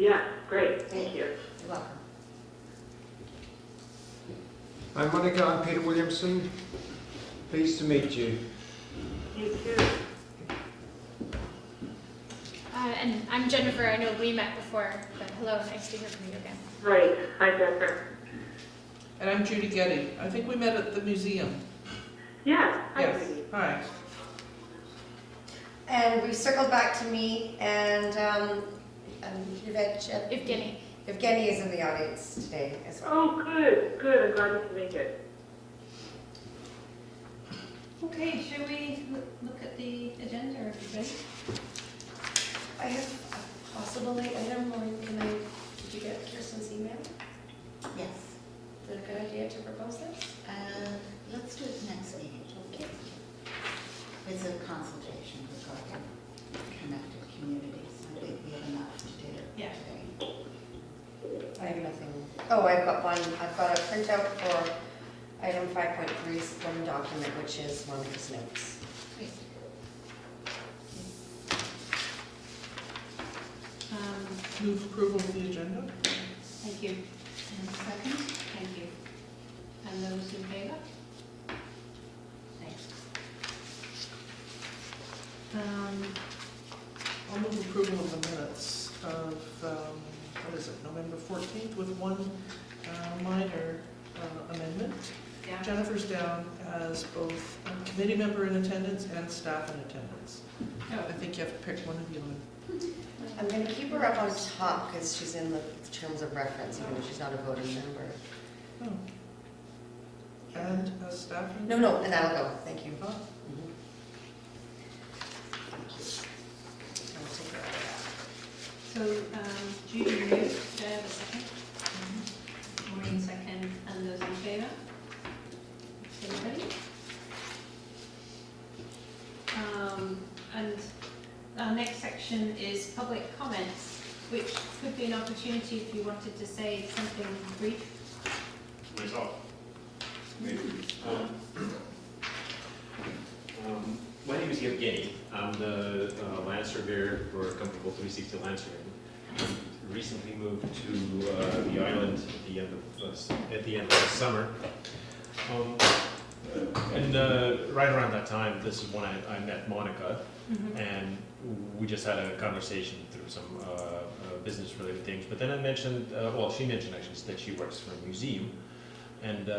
Yeah, great, thank you. You're welcome. I'm Monica, I'm Peter Williamson. Pleased to meet you. You too. And I'm Jennifer. I know we met before, but hello, nice to hear from you again. Right, hi Jennifer. And I'm Judy Getty. I think we met at the museum. Yeah, hi Yes. Judy. Hi. And we circled back to me, and Evgeny. Evgeny is in the audience today as well. Oh, good, good, I'm glad you could make it. Okay, shall we look at the agenda, everybody? I have a possible late item, or did you get Kirsten's email? Yes, Is it a good idea to propose this? let's do it next meeting. Okay. It's a consultation regarding connected communities. I think we have enough to do Yeah. today. I have nothing. Oh, I've got one. I've got a printout for item 5.3's one document, which is Monica's notes. Move approval of the agenda. Thank you. And second? Thank you. And those in favour? Thanks. I'll move approval of the minutes of, what is it, November 14th with one minor amendment. Yeah. Jennifer's down as both a committee member in attendance and staff in attendance. I think you have to pick one of you. I'm going to keep her up on top because she's in the terms of reference, even though she's not a voting member. Oh. And as staff? No, and that'll go. Thank you. Oh. Mhm. I'll take her out of So, Judy moved, do I have a second? Maureen second, and those in favour? Anybody? And our next section is public comments, which could be an opportunity if you wanted to say something brief. Myself. My name is Evgeny. I'm the land surveyor for a company called 360 Land Surveying. Recently moved to the island at the end of the summer. And right around that time, this is when I met Monica, and we just had a conversation through some business-related things. But then I mentioned, she mentioned actually that she works for a museum, and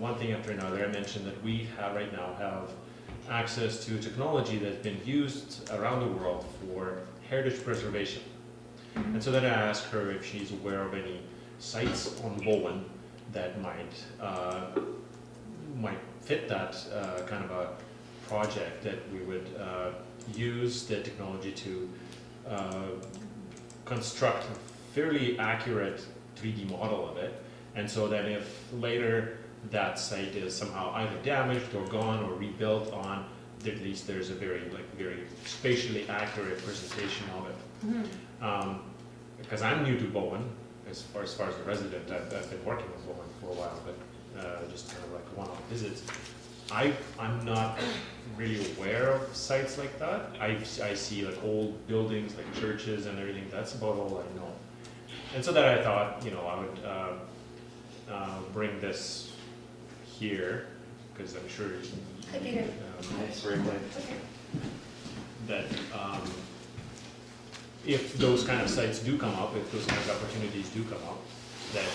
one thing after another, I mentioned that we right now have access to technology that's been used around the world for heritage preservation. And so then I asked her if she's aware of any sites on Bowen that might fit that kind of a project, that we would use the technology to construct a fairly accurate 3D model of it. And so that if later that site is somehow either damaged or gone or rebuilt on, at least there's a very spatially accurate presentation of it. Because I'm new to Bowen, as far as the resident, I've been working with Bowen for a while, but just kind of like one-off visits. I'm not really aware of sites like that. I see like old buildings, like churches and everything. That's about all I know. And so that I thought, I would bring this here, because I'm sure that if those kind of sites do come up, if those kind of opportunities do come up, that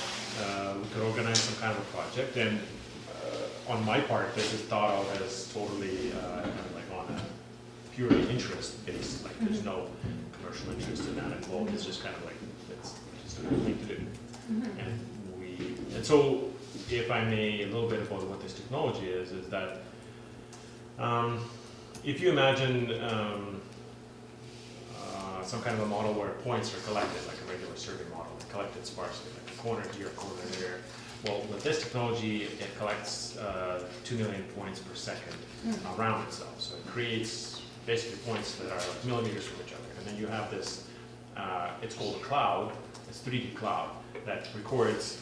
we could organize some kind of a project. And on my part, this is thought of as totally kind of like on a purely interest based, like there's no commercial interest in that involved. It's just kind of like, it's just a good thing to do. And so, if I may, a little bit about what this technology is that if you imagine some kind of a model where points are collected, like a regular survey model, collected sparsely, like a corner here, a corner there. Well, with this technology, it collects 2 million points per second around itself. So it creates basically points that are like millimeters from each other. And then you have this, it's called a cloud, it's 3D cloud, that records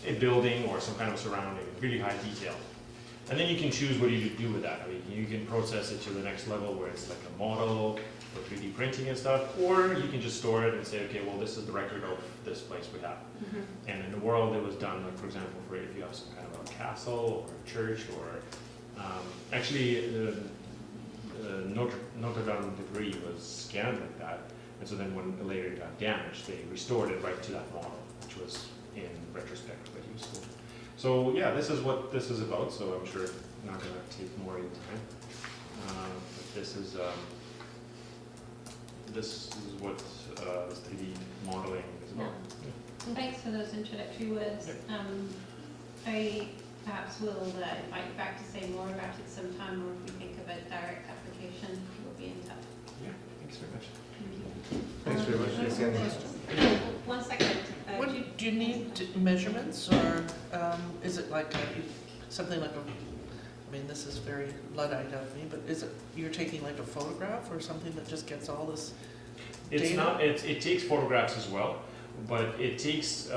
a building or some kind of surrounding in really high detail. And then you can choose what you do with that. I mean, you can process it to the next level where it's like a model for 3D printing and stuff, or you can just store it and say, okay, well, this is the record of this place we have. And in the world, it was done, like, for example, for if you have some kind of a castle or a church or, actually, Notre Dame debris was scanned like that. And so then when later it got damaged, they restored it right to that model, which was in retrospect quite useful. So yeah, this is what this is about, so I'm sure I'm not gonna take more of your time. But this is what this 3D modeling is about. Thanks for those introductory words. I perhaps will invite you back to say more about it sometime, or if we think of a direct application, we'll be in touch. Yeah, thanks very much. Thanks very much. Yes, Andy. 1 second. Do you need measurements, or is it like something like I mean, this is very Luddite of me, but is it, you're taking like a photograph or something that just gets all this It's data? not, it takes photographs as well, but it takes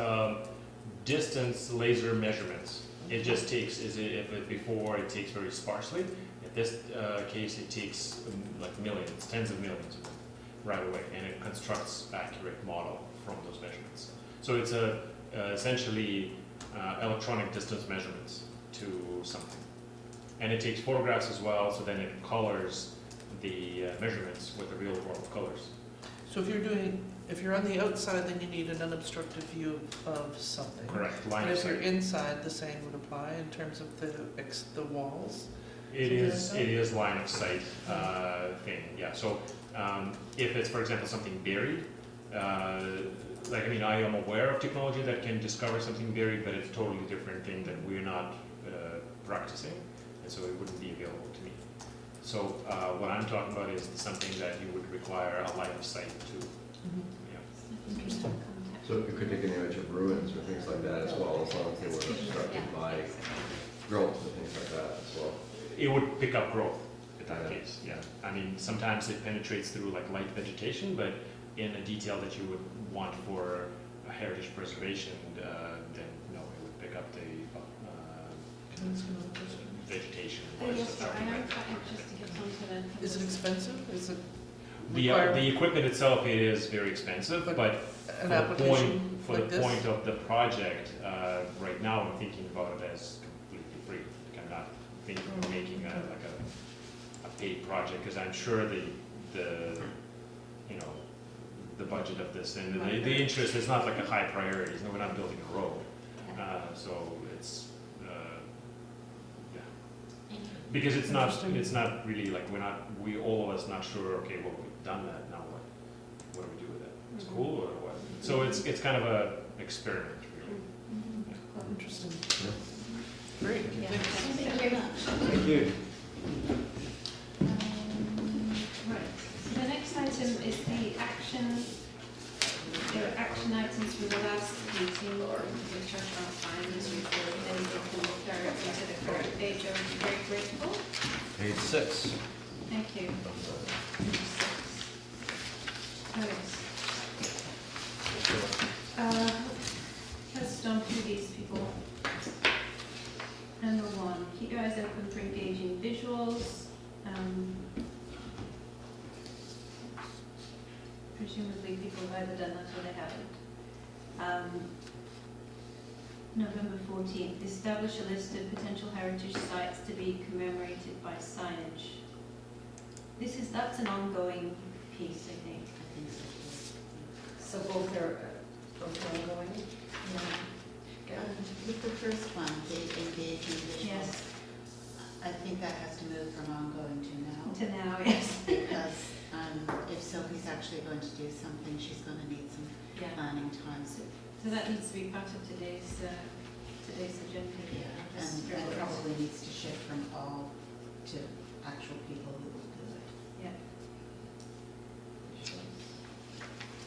distance laser measurements. It just takes, before it takes very sparsely. In this case, it takes like millions, tens of millions of them right away, and it constructs accurate model from those measurements. So it's essentially electronic distance measurements to something. And it takes photographs as well, so then it colors the measurements with the real world colors. So if you're on the outside, then you need an unobstructed view of something. Correct, line But of if you're sight. inside, the same would apply in terms of the walls. It is line of sight thing, yeah. So if it's, for example, something buried, like, I mean, I am aware of technology that can discover something buried, but it's a totally different thing that we're not practicing, and so it wouldn't be available to me. So what I'm talking about is something that you would require a line of sight to. Yeah. Interesting. So you could take an image of ruins or things like that as well, as long as they were obstructed by growth and things like that as well. It would pick up growth in that case, yeah. I mean, sometimes it penetrates through like light vegetation, but in a detail that you would want for a heritage preservation, then no, it would pick up the Can I ask another question? vegetation. Yes, I am quite anxious to get onto the. Is it expensive? Is it The equipment itself, it is very expensive, but an application for like the this? point of the project, right now I'm thinking about it as completely free. Like, I'm not thinking of making a paid project, because I'm sure the you know, the budget of this and the interest is not like a high priority. You know, we're not building a road, so it's yeah. Because it's not really like we all of us not sure. Okay, well, we've done that. Now what do we do with it? It's cool or what? So it's kind of a experiment, really. Yeah. Interesting. Great. Yeah. Thanks. Thank you very much. Thank you. Right, so the next item is the action items from the last meeting, which I can't find as usual, then you can directly to the correct page, I would be very grateful. Page 6. Thank you. Let's jump through these people. Number 1, keep your eyes open for engaging visuals. Presumably people have either done that or they haven't. November 14th, establish a list of potential heritage sites to be commemorated by signage. That's an ongoing piece, I think. I think so too. So both are ongoing? Yeah. With the first one, the engaging visuals, Yes, I think that has to move from ongoing to now. to now, yes. Because if Sophie's actually going to do something, she's going to need some Yeah. planning time. So that needs to be part of today's agenda. Yeah, Just and very- probably needs to shift from all to actual people who will do it. Yeah.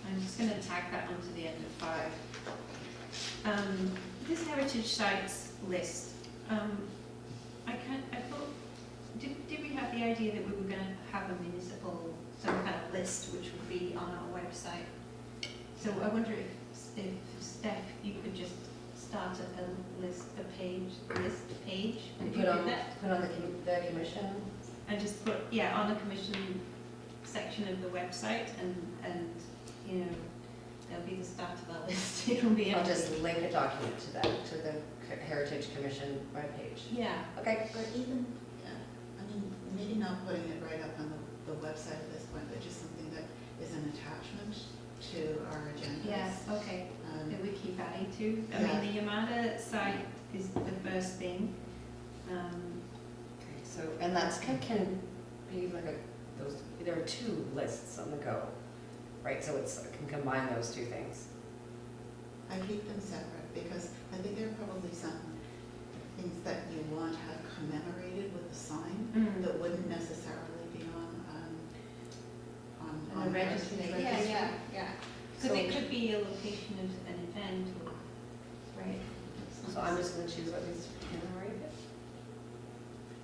I'm just going to tag that onto the end of 5. This heritage sites list, I thought, did we have the idea that we were going to have a municipal, some kind of list which would be on our website? So I wonder if Steph, you could just start a list page. And Could you do that? put on the commission. And just put, yeah, on the commission section of the website, and, you know, there'll be the start of that list. It'll be. I'll just link a document to that, to the Heritage Commission webpage. Yeah. Okay. But even, I mean, maybe not putting it right up on the website at this point, but just something that is an attachment to our agendas. Yes, okay. That we keep adding to. I Yeah. mean, the Yamada site is the first thing. Okay, so, and that's can be like there are two lists on the go, right? So it's, I can combine those two things. I keep them separate because I think there are probably some things that you want to have commemorated with a sign that wouldn't necessarily be on the registry. Heritage. Yeah. Because it could be a location of an event, or, right? So I'm just gonna choose what needs to be commemorated.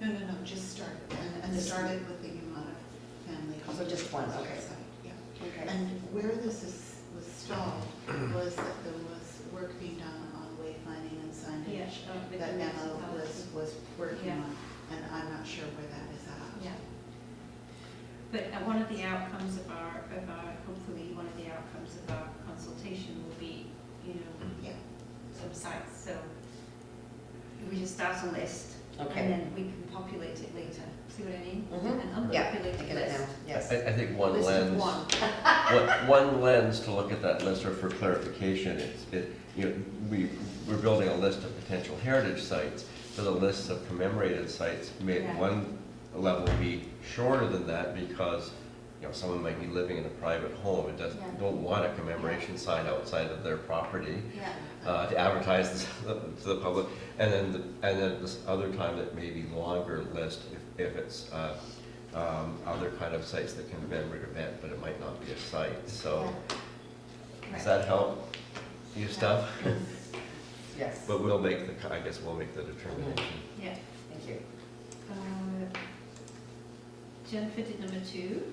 No, just start it. And start it with the Yamada family. So just one, okay. Site, yeah. Okay. And where this was stalled was that there was work being done on wayfinding and Yeah. signage that Emma was working Yeah. on, and I'm not sure where that is at. Yeah. But one of the outcomes of our, hopefully, one of the outcomes of our consultation will be, you know, Yeah. some sites, so we just start a list. Okay. And then we can populate it later, see what I mean? Mhm. An Yeah, unpopulated I get it list. now, yes. I think one List of lens, one. one lens to look at that list, or for clarification, we're building a list of potential heritage sites, but the list of commemorated sites may Yeah. at one level be shorter than that because, someone might be living in a private home and don't want a commemoration sign outside of their property Yeah. to advertise this to the public. And then this other time it may be longer list if it's other kind of sites that can commemorate an event, but it might not be a site. So does that help you stuff? Yes. But I guess we'll make the determination. Yeah. Thank you. Jennifer did number 2.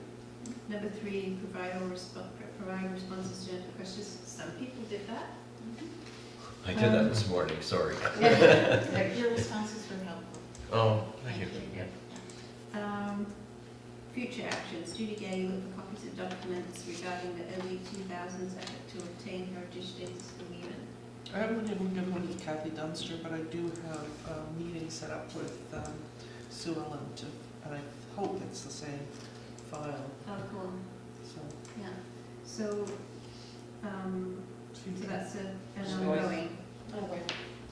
Number 3, provide responses to Jennifer questions. Some people did that. I did that this morning, sorry. Your responses were helpful. Oh, thank you. Future actions. Judy Gay, look for copies of documents regarding the early 2000s effort to obtain heritage status for Leland. I haven't been able to get one to Kathy Dunster, but I do have a meeting set up with Sue Ellen, and I hope it's the same file. Oh, cool. So Yeah. So, so that's an Just ongoing. Okay.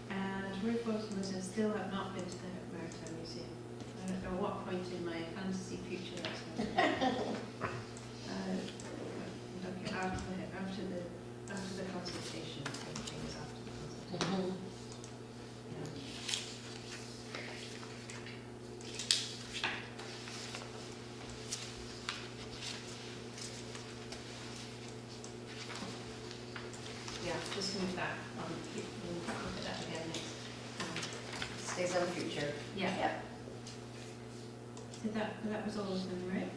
And Ruth Wilson still have not been to the Maritime Museum. I don't know what point in my fantasy future that's going to be. Okay, after the consultation, things after the consultation. Yeah, just move that on, we'll look at that again next. Stays on future. Yeah. So that was all of them, right?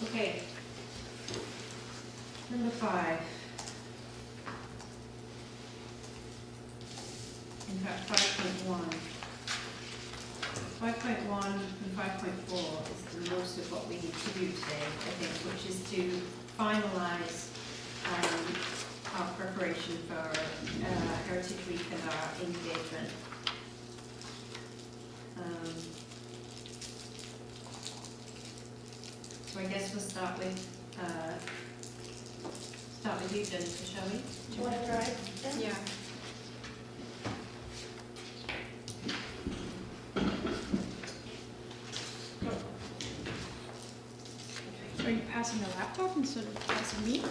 Okay. Number 5. In fact, 5.1. 5.1 and 5.4 is the most of what we need to do today, I think, which is to finalize our preparation for Heritage Week and our engagement. So I guess we'll start with you, Jennifer, shall we? Do you want to drive? Yeah. Are you passing the laptop instead of passing me?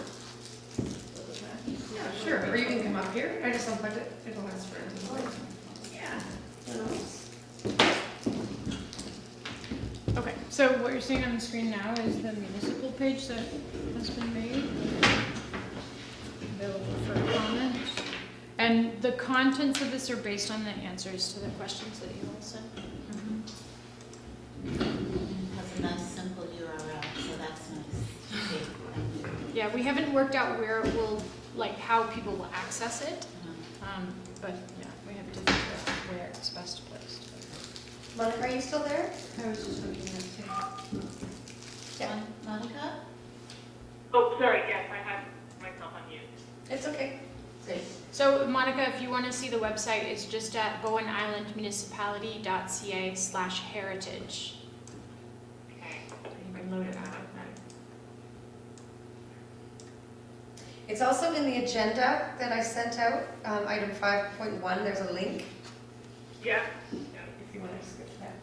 Yeah, sure. Or you can come up here. I just unplugged it. It'll last for until morning. Yeah. No. Okay, so what you're seeing on the screen now is the municipal page that has been made. Available for comment. And the contents of this are based on the answers to the questions that you all sent. It has a nice simple URL, so that's nice. Okay. Yeah, we haven't worked out where it will, like how people will access it. But yeah, we have to figure out where it's best placed. Monica, are you still there? I was just looking at too. Yeah. Monica? Oh, sorry, yes, I had myself on mute. It's okay. Great. So Monica, if you want to see the website, it's just at bowenislandmunicipality.ca/heritage. Okay. You can load it up. It's also in the agenda that I sent out, item 5.1, there's a link, Yeah. if you want to skip that.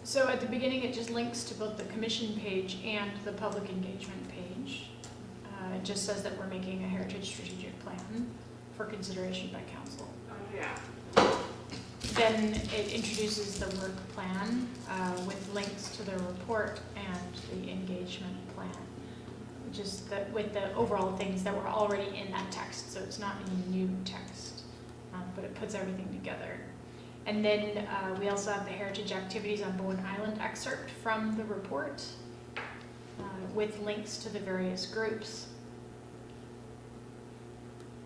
So at the beginning, it just links to both the commission page and the public engagement page. It just says that we're making a heritage strategic plan for consideration by council. Oh, yeah. Then it introduces the work plan with links to the report and the engagement plan. Just with the overall things that were already in that text, so it's not any new text, but it puts everything together. And then we also have the heritage activities on Bowen Island excerpt from the report with links to the various groups.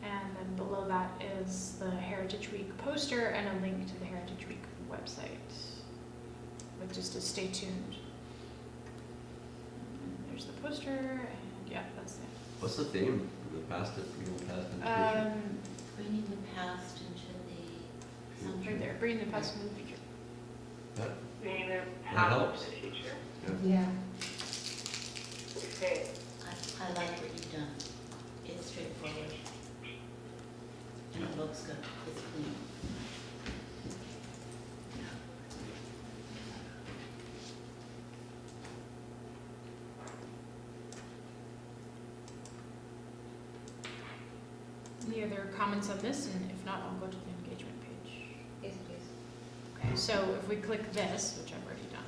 And then below that is the Heritage Week poster and a link to the Heritage Week website with just a stay tuned. And there's the poster, and yeah, that's it. What's the theme? The past, bringing the past into the future? Bringing the past into the Right there, bringing the past into the future. Being there, That helps. in the future. Yeah. Okay. I like what you've done. It's straightforward. And it looks good. It's clean. Any other comments on this? And if not, I'll go to the engagement page. Yes, please. Okay, so if we click this, which I've already done,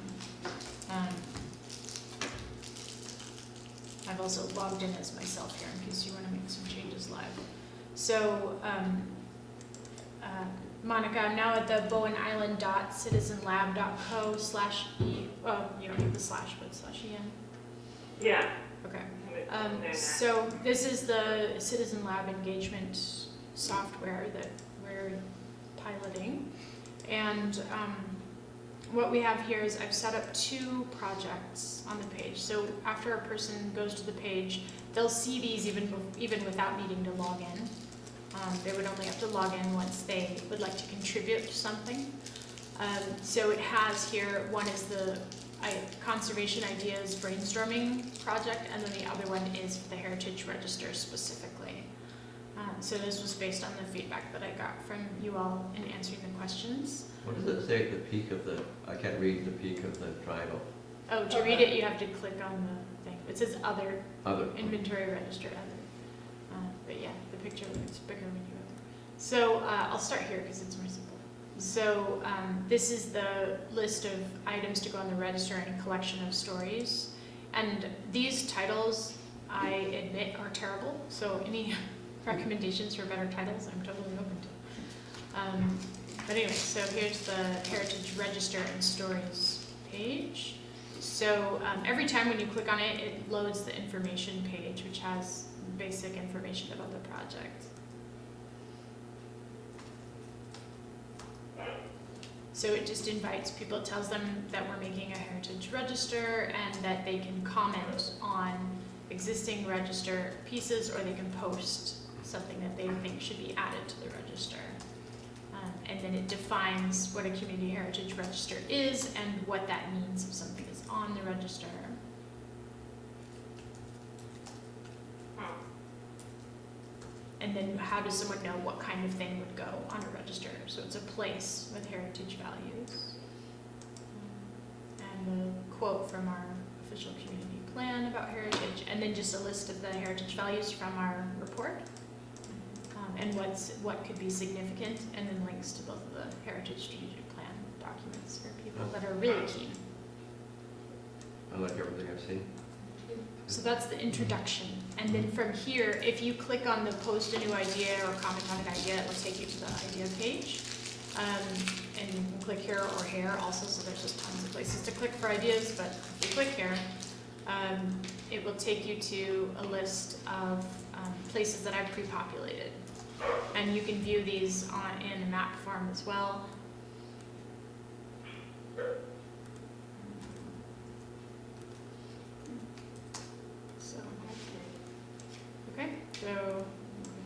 I've also logged in as myself here in case you want to make some changes live. So, Monica, I'm now at the bowenisland.citizenlab.co/e. Oh, you don't need the slash, but /en. Yeah. Okay. I'm doing that. So this is the Citizen Lab engagement software that we're piloting. And what we have here is I've set up 2 projects on the page. So after a person goes to the page, they'll see these even without needing to log in. They would only have to log in once they would like to contribute something. So it has here, one is the Conservation Ideas Brainstorming Project, and then the other one is for the Heritage Register specifically. So this was based on the feedback that I got from you all in answering the questions. What does it say at the peak of the, I can't read the peak of the triangle. Oh, to read it, you have to click on the thing. It says Other, Other. Inventory Register, Other. But yeah, the picture looks bigger when you open. So I'll start here because it's more simple. So this is the list of items to go on the register and a collection of stories. And these titles, I admit, are terrible. So any recommendations for better titles, I'm totally open to. But anyway, so here's the Heritage Register and Stories page. So every time when you click on it, it loads the information page, which has basic information about the project. So it just invites people, it tells them that we're making a heritage register and that they can comment on existing register pieces, or they can post something that they think should be added to the register. And then it defines what a community heritage register is and what that means if something is on the register. And then how does someone know what kind of thing would go on a register? So it's a place with heritage values. And a quote from our official community plan about heritage, and then just a list of the heritage values from our report. And what could be significant, and then links to both of the heritage strategic plan documents for people that are really keen. I like everything I've seen. So that's the introduction. And then from here, if you click on the post a new idea or comment on an idea, it will take you to the idea page. And you can click here or here also, so there's just tons of places to click for ideas, but if you click here, it will take you to a list of places that I've pre-populated. And you can view these in a map form as well. So, okay, so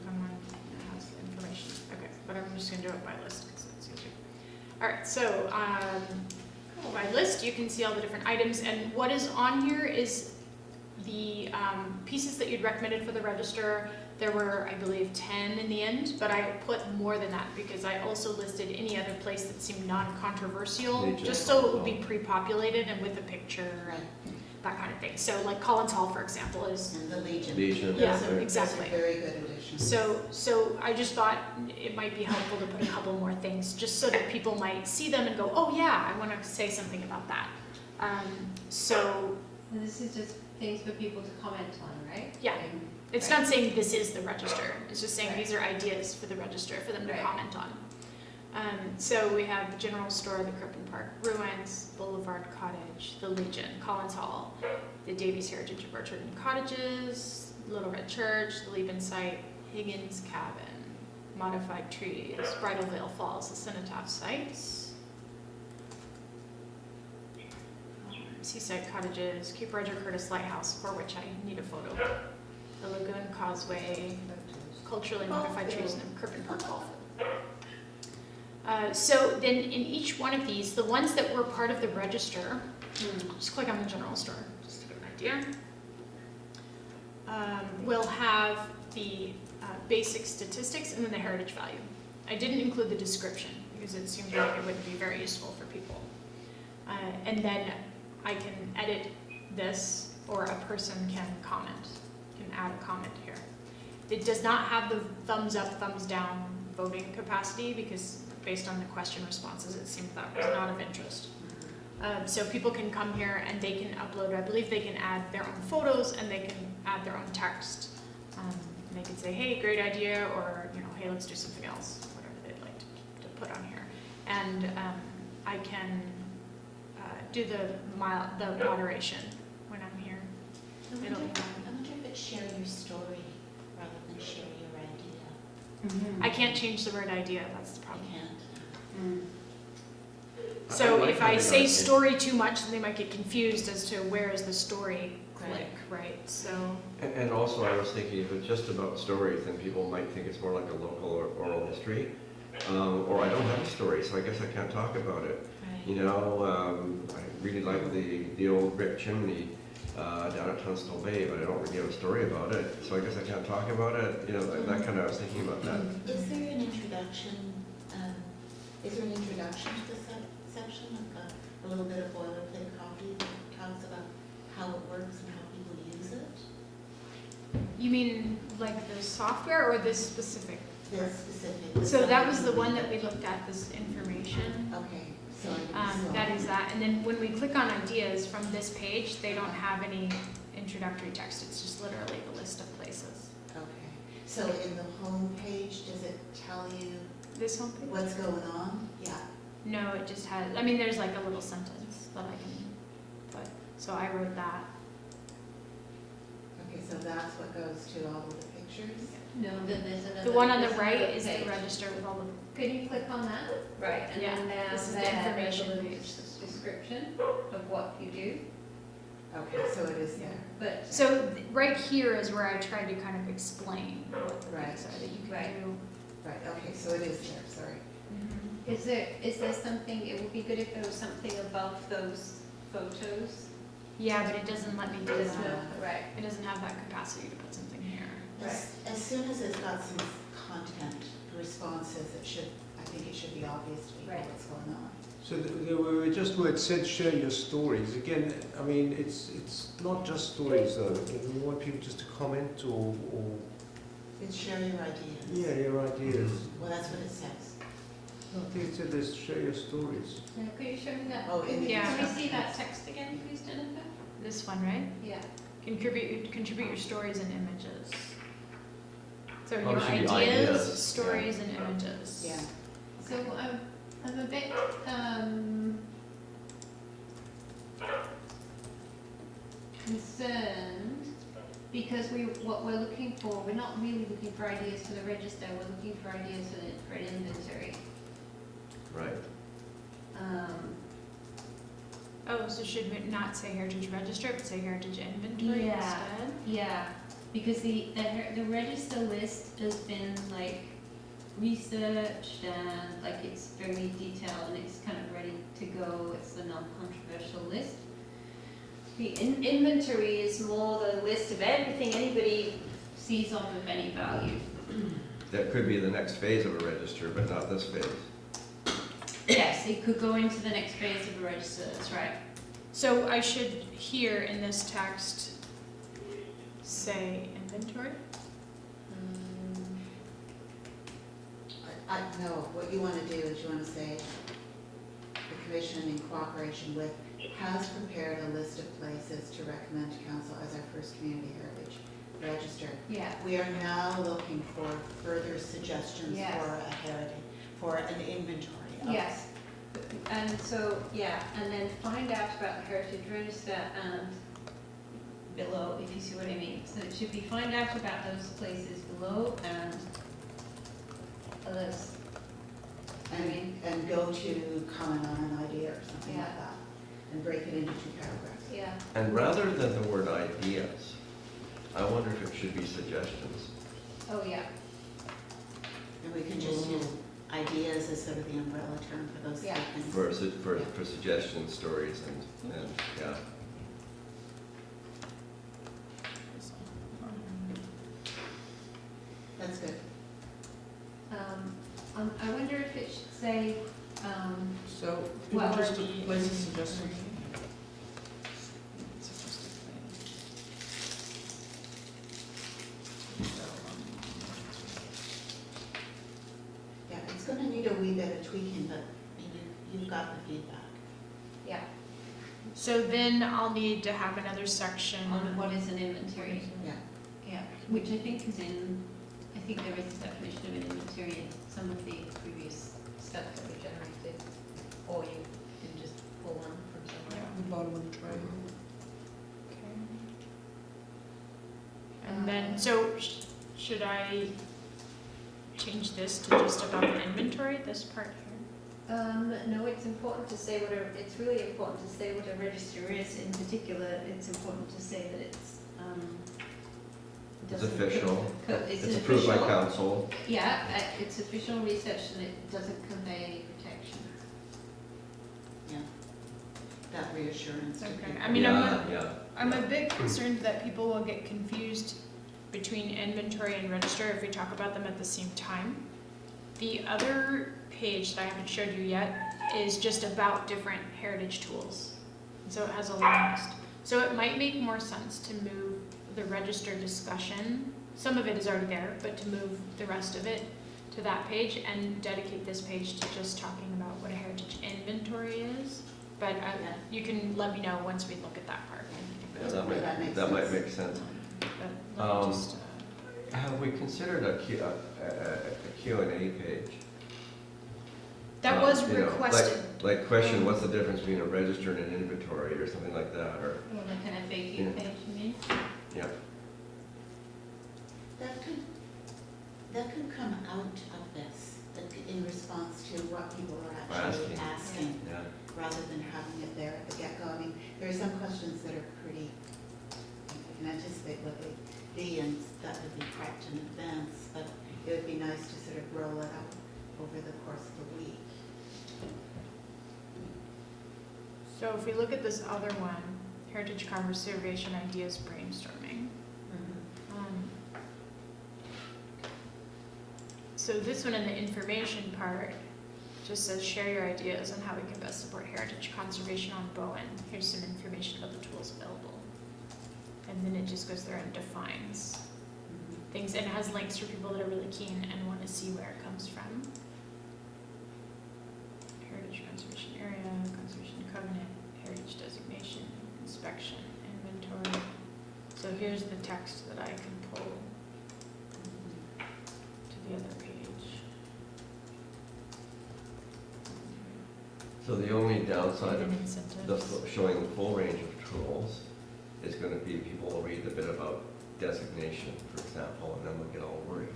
come on, it has the information. Okay, but I'm just gonna do it by list because it's easier. All right, so by list, you can see all the different items, and what is on here is the pieces that you'd recommended for the register. There were, I believe, 10 in the end, but I put more than that because I also listed any other place that seemed non-controversial, Legion. just so it would be pre-populated and with a picture and that kind of thing. So like Collins Hall, for example, is, And the Legion. Legion. Yeah, Those are exactly. very good additions. so I just thought it might be helpful to put a couple more things, just so that people might see them and go, oh yeah, I want to say something about that. So And this is just things for people to comment on, right? yeah. It's Right. not saying this is the register, it's just saying Right. these are ideas for the register for them to Right. comment on. So we have the General Store, the Crippen Park Ruins, Boulevard Cottage, the Legion, Collins Hall, the Davies Heritage of Orchard and Cottages, Little Red Church, the Lieben Site, Higgins Cabin, Modified Trees, Bridal Veil Falls, the Cenotaph Sites, Seaside Cottages, Cape Roger Curtis Lighthouse, for which I need a photo, the Lagoon Causeway, culturally modified trees, and Crippen Park Golf. So then in each one of these, the ones that were part of the register, just click on the general store, just to get an idea, will have the basic statistics and then the heritage value. I didn't include the description because it seemed like it wouldn't be very useful for people. And then I can edit this, or a person can comment, can add a comment here. It does not have the thumbs up, thumbs down voting capacity because based on the question responses, it seemed that was not of interest. So people can come here and they can upload, I believe they can add their own photos and they can add their own text. And they can say, hey, great idea, or, you know, hey, let's do something else, whatever they'd like to put on here. And I can do the moderation when I'm here. I It'll wonder be if it's share your story rather than share your idea. I can't change the word idea, that's the You problem. can't. So like if having I say ideas. story too much, then they might get confused as to where is the story click, right? So, And also, I was thinking if it's just about stories, then people might think it's more like a local or oral history. Or I don't have a story, so I guess I can't talk about it. You know, I really like the old brick chimney down at Tunstall Bay, but I don't really have a story about it, so I guess I can't talk about it. You know, that kind of, I was thinking about that. Is there an introduction, to the section, like a little bit of boilerplate copy that talks about how it works and how people use it? you mean like the software or this specific? This specific. So that was the one that we looked at, this information. Okay, so I That is that, and then when we click on ideas from this page, they don't have any introductory text, it's just literally the list of places. Okay, so in the home page, does it tell you This homepage? what's going on? Yeah. No, it just has, I mean, there's like a little sentence that I can put, so I wrote that. Okay, so that's what goes to all of the pictures? No, then there's another. The one on the there's right another is the page. register with all the, Can you click on that? Right, and Yeah, then down this is the there, there's a information little page. description of what you do, Okay, so it is there. but. so right here is where I tried to kind of explain what the Right. things are that you can Right. do. Right, okay, so it is there, sorry. Is there something, it would be good if there was something above those photos? Yeah, but it doesn't let me do There's that. no, right, It doesn't have that capacity to put something here. As soon as it's got some Content responses, it should, I think it should be obvious to people Right. what's going on. So there were just where it said share your stories. Again, I mean, it's not just stories though. We want people just to comment or it's share your ideas. yeah, your ideas. Well, that's what it says. I think it said this, share your stories. now could you show me that? Oh, in the Yeah. Can we see that text again, please, Jennifer? This one, right? Yeah. Contribute your stories and images. So Oh, your it should be ideas, ideas, stories, and images. Yeah. So I'm a bit, concerned Because what we're looking for, we're not really looking for ideas for the register, we're looking for ideas for an inventory. Right. Oh, so should we not say heritage register, but say heritage inventory Yeah. instead? Yeah, because the register list has been like researched and like it's very detailed and it's kind of ready to go. It's the non-controversial list. The inventory is more the list of everything anybody sees of any value. That could be the next phase of a register, but not this phase. Yes, it could go into the next phase of a register, that's right. So I should here in this text say inventory? No, what you want to do is you want to say, the commission in cooperation with has prepared a list of places to recommend to council as our first community heritage register. Yeah. We are now looking for further suggestions Yes. for a heritage, for an inventory of. Yes, and so, yeah, and then find out about the heritage register and below, if you see what I mean. So it should be find out about those places below and a list. And go to comment on an idea or something like Yeah. that, and break it into 2 paragraphs. Yeah. And rather than the word ideas, I wonder if it should be suggestions. Oh, yeah. And we can just use ideas as sort of the umbrella term for those Yeah. things. For suggestions, stories, and, yeah. That's good. I wonder if it should say, So, Well, just to already place a suggestion. Yeah, it's gonna need a wee bit of tweaking, but you've got the feedback. yeah, So then I'll need to have another section. on what is an inventory. Yeah. Yeah, which I think is in, I think there is a definition of an inventory in some of the previous stuff that we generated. Or you can just pull one from somewhere. The bottom of the triangle. Okay. And then, so should I change this to just about the inventory, this part here? No, it's important to say it's really important to say what a register is. In particular, it's important to say that it's, It's doesn't- official. It's It's approved by official. council. Yeah, it's official research and it doesn't convey any protection. Yeah. That reassurance to Okay, people. I mean, Yeah. I'm a bit concerned that people will get confused between inventory and register if we talk about them at the same time. The other page that I haven't showed you yet is just about different heritage tools. So it has a long list. So it might make more sense to move the register discussion, some of it is already there, but to move the rest of it to that page and dedicate this page to just talking about what a heritage inventory is. But you can let me know once we look at that part. Yeah, That that might makes make sense. But let me just, Have we considered a Q&A page? that was You know, requested. Like question, what's the difference between a register and an inventory, or something like that, or, Or like an FAQ Yeah. page, you mean? yeah. That could come out of this, in response to what people are actually asking, Yeah. rather than having it there at the get-go. I mean, there are some questions that are pretty, you can anticipate what they be, and that would be prepped in advance, but it would be nice to sort of roll it out over the course of the week. So if we look at this other one, heritage conservation ideas brainstorming. So this one in the information part just says share your ideas on how we can best support heritage conservation on Bowen. Here's some information about the tools available. And then it just goes there and defines things, and it has links for people that are really keen and want to see where it comes from. Heritage conservation area, conservation covenant, heritage designation, inspection, inventory. So here's the text that I can pull to the other page. So the only downside And of incentives. showing the full range of tools is going to be people will read the bit about designation, for example, and then we get all worried.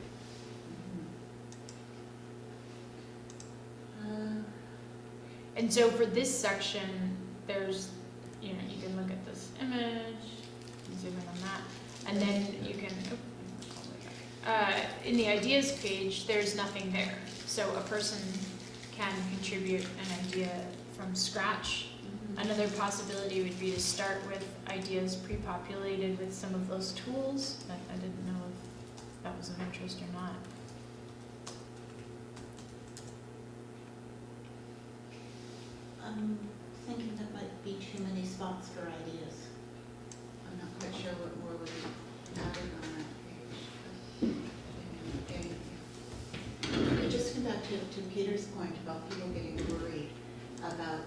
And so for this section, there's, you know, you can look at this image, zoom in on that, and then you can, in the ideas page, there's nothing there. So a person can contribute an idea from scratch. Another possibility would be to start with ideas pre-populated with some of those tools. I didn't know if that was of interest or not. I'm thinking that might be too many spots for ideas. I'm not quite sure what more would be added on that page. But just come back to Peter's point about people getting worried about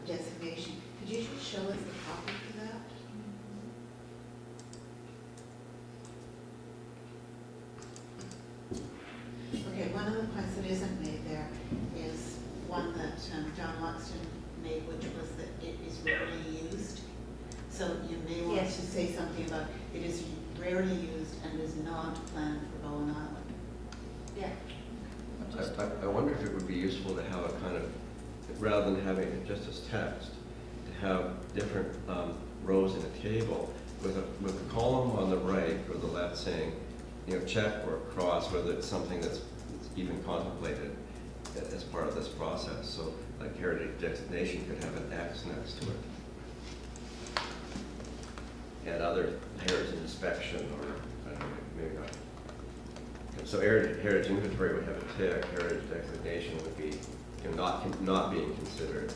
designation. Could you just show us the copy for that? Okay, one of the points that isn't made there is one that John Loxton made, which was that it is rarely used. So you may want Yes. to say something about it is rarely used and is not planned for Bowen Island. Yeah. I wonder if it would be useful to have a kind of, rather than having it just as text, to have different rows in a table with a column on the right or the left saying, you know, check or cross whether it's something that's even contemplated as part of this process. So like heritage designation could have an X next to it. And other heritage inspection or, I don't know, maybe not. So heritage inventory would have a tick, heritage designation would be, you know, not being considered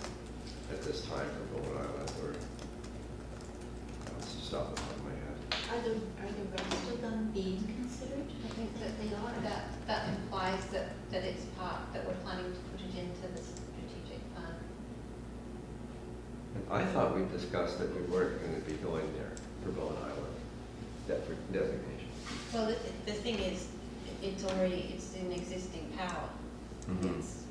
at this time for Bowen Island, or that's just off the top of my head. Are the rest of them being considered? I think that they are, that implies that it's part, that we're planning to put it into the strategic plan. And I thought we discussed that we weren't going to be going there for Bowen Island, that for designation. Well, the thing is, it's in existing power.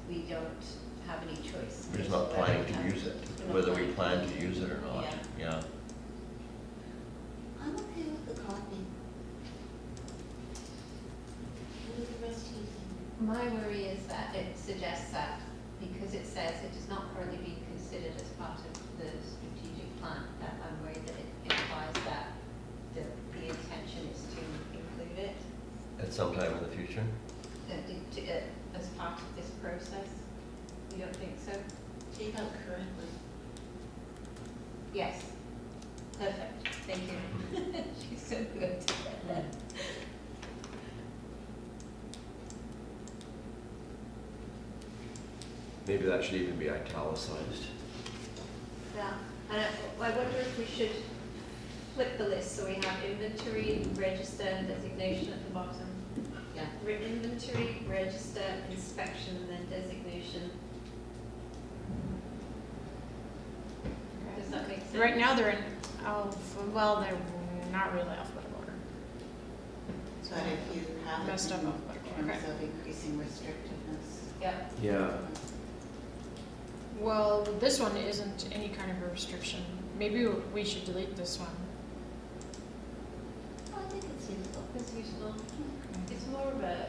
We don't have any choice. We're just not planning to use it, whether we plan to use it or not, yeah. I'm okay with the copy. What do the rest of you think? My worry is that it suggests that because it says it is not currently being considered as part of the strategic plan, that I'm worried that it implies that the intention is to include it At some time in the future? as part of this process. You don't think so? Take out currently. Yes. Perfect. Thank you. She's so good. Maybe that should even be italicized. Yeah. And I wonder if we should flip the list so we have inventory, register, and designation at the bottom. Yeah. Inventory, register, inspection, and then designation. Does that make sense? Right now they're in, well, they're not really alphabetical order. But if you have it Messed up in alphabetical, terms okay. of increasing restrictiveness. Yeah. Yeah. Well, this one isn't any kind of a restriction. Maybe we should delete this one. I think it's useful. It's useful. It's more of a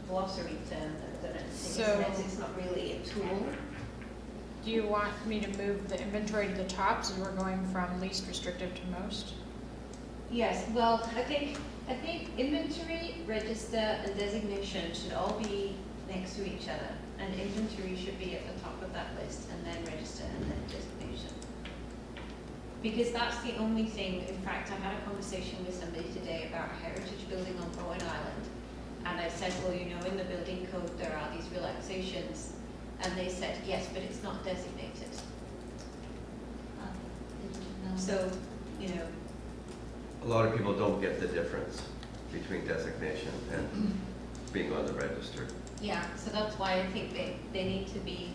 glossary term than anything. So- It's not really a tool. Do you want me to move the inventory to the top so we're going from least restrictive to most? Yes, well, I think inventory, register, and designation should all be next to each other. And inventory should be at the top of that list, and then register, and then designation. Because that's the only thing, in fact, I had a conversation with somebody today about a heritage building on Bowen Island. And I said, well, you know, in the building code, there are these relaxations. And they said, yes, but it's not designated. So, you know, A lot of people don't get the difference between designation and being on the register. yeah, so that's why I think they need to be,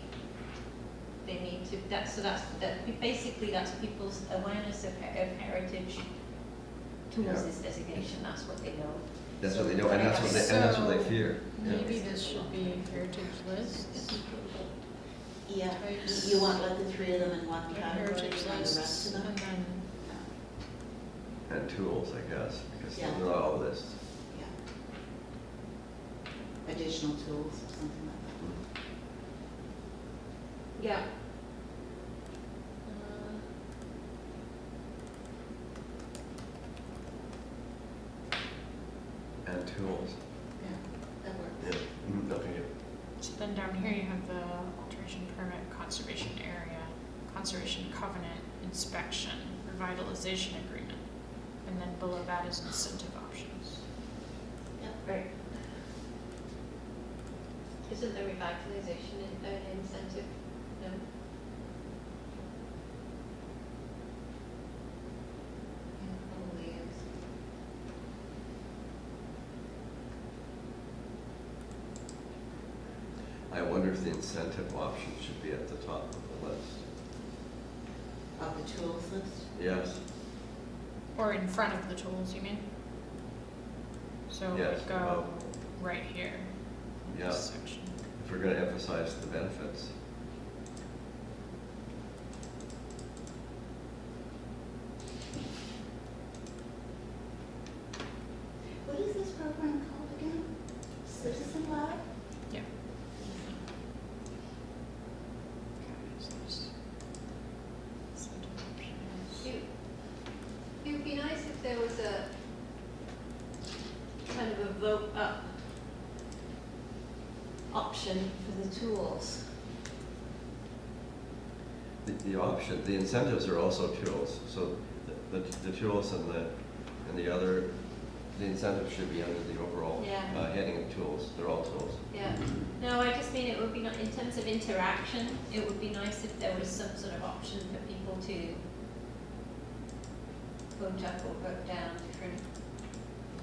basically that's people's awareness of heritage tools Yeah. is designation, that's what they know. That's what they know, and that's what they fear. Yeah. Maybe this should be heritage lists. Yeah, Types. you want like the three of them in one category Heritage and the rest lists, of them? and then, And tools, I guess, because Yeah. they're not all lists. Yeah. Additional tools or something like that. Yeah. And tools. Yeah, that works. Yeah. Okay. So then down here you have the alteration permit, conservation area, conservation covenant, inspection, revitalization agreement. And then below that is incentive options. Right. Isn't the revitalization an incentive? No? Yeah, probably is. I wonder if the incentive option should be at the top of the list. Of the tools list? Yes. Or in front of the tools, you mean? So it Yes, would go above. right here, in Yeah. this section. If we're going to emphasize the benefits. What is this program called again? Citizen Lab? Yeah. Okay, so there's incentive options. It would be nice if there was a kind of a vote up option for the tools. The option, the incentives are also tools. So the tools and the other, the incentives should be under the overall Yeah. heading of tools. They're all tools. Yeah. No, I just mean it would be, in terms of interaction, it would be nice if there was some sort of option for people to vote up or vote down different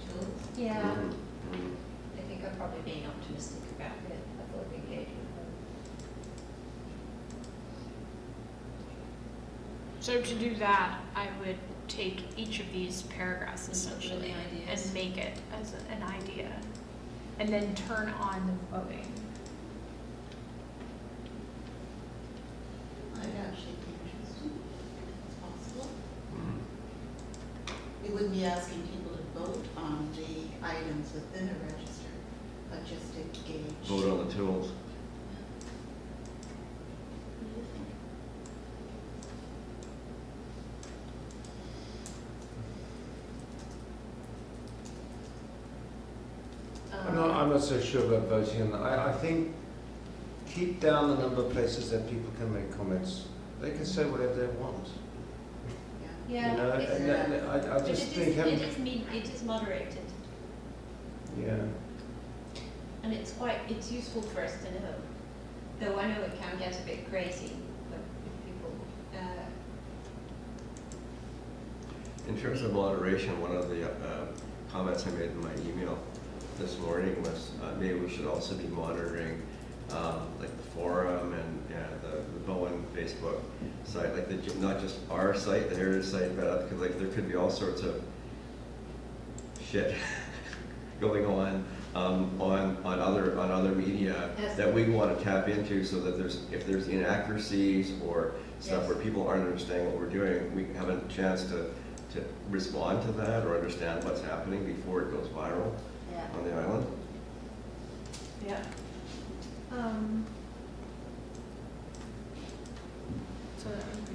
tools. Yeah. Mhm. Mhm. I think I'm probably being optimistic about the level of engagement. So to do that, I would take each of these paragraphs And put them in essentially the ideas. and make it as an idea, and then turn on the voting. I'd actually be interested, if it's possible. Mhm. We wouldn't be asking people to vote on the items within a register, but just to gauge. Vote on the tools. What do you think? I'm not so sure about voting on that. I think keep down the number of places that people can make comments. They can say whatever they want. Yeah. You know, and I just think having, It is moderated, yeah. and it's useful for us to know. Though I know it can get a bit crazy, but if people, In terms of moderation, one of the comments I made in my email this morning was maybe we should also be monitoring like the forum and the Bowen Facebook site, like not just our site, the Heritage site, but because like there could be all sorts of shit going on other media Yes. that we want to tap into, so that if there's inaccuracies or stuff Yes. where people aren't understanding what we're doing, we have a chance to respond to that or understand what's happening before it goes viral yeah, on the island. yeah. So that would be.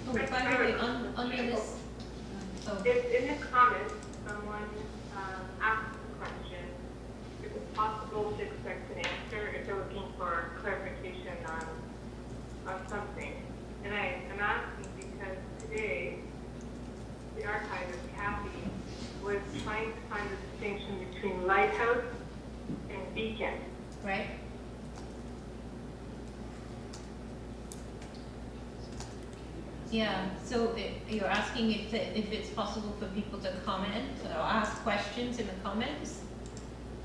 Oh, by the way, under this, oh, If in the comments, someone asks a question, is it possible to expect an answer if they're looking for clarification on something? And I'm asking because today, the archivist, Kathy, was trying to find the distinction between lighthouse and beacon. right? Yeah, so you're asking if it's possible for people to comment or ask questions in the comments?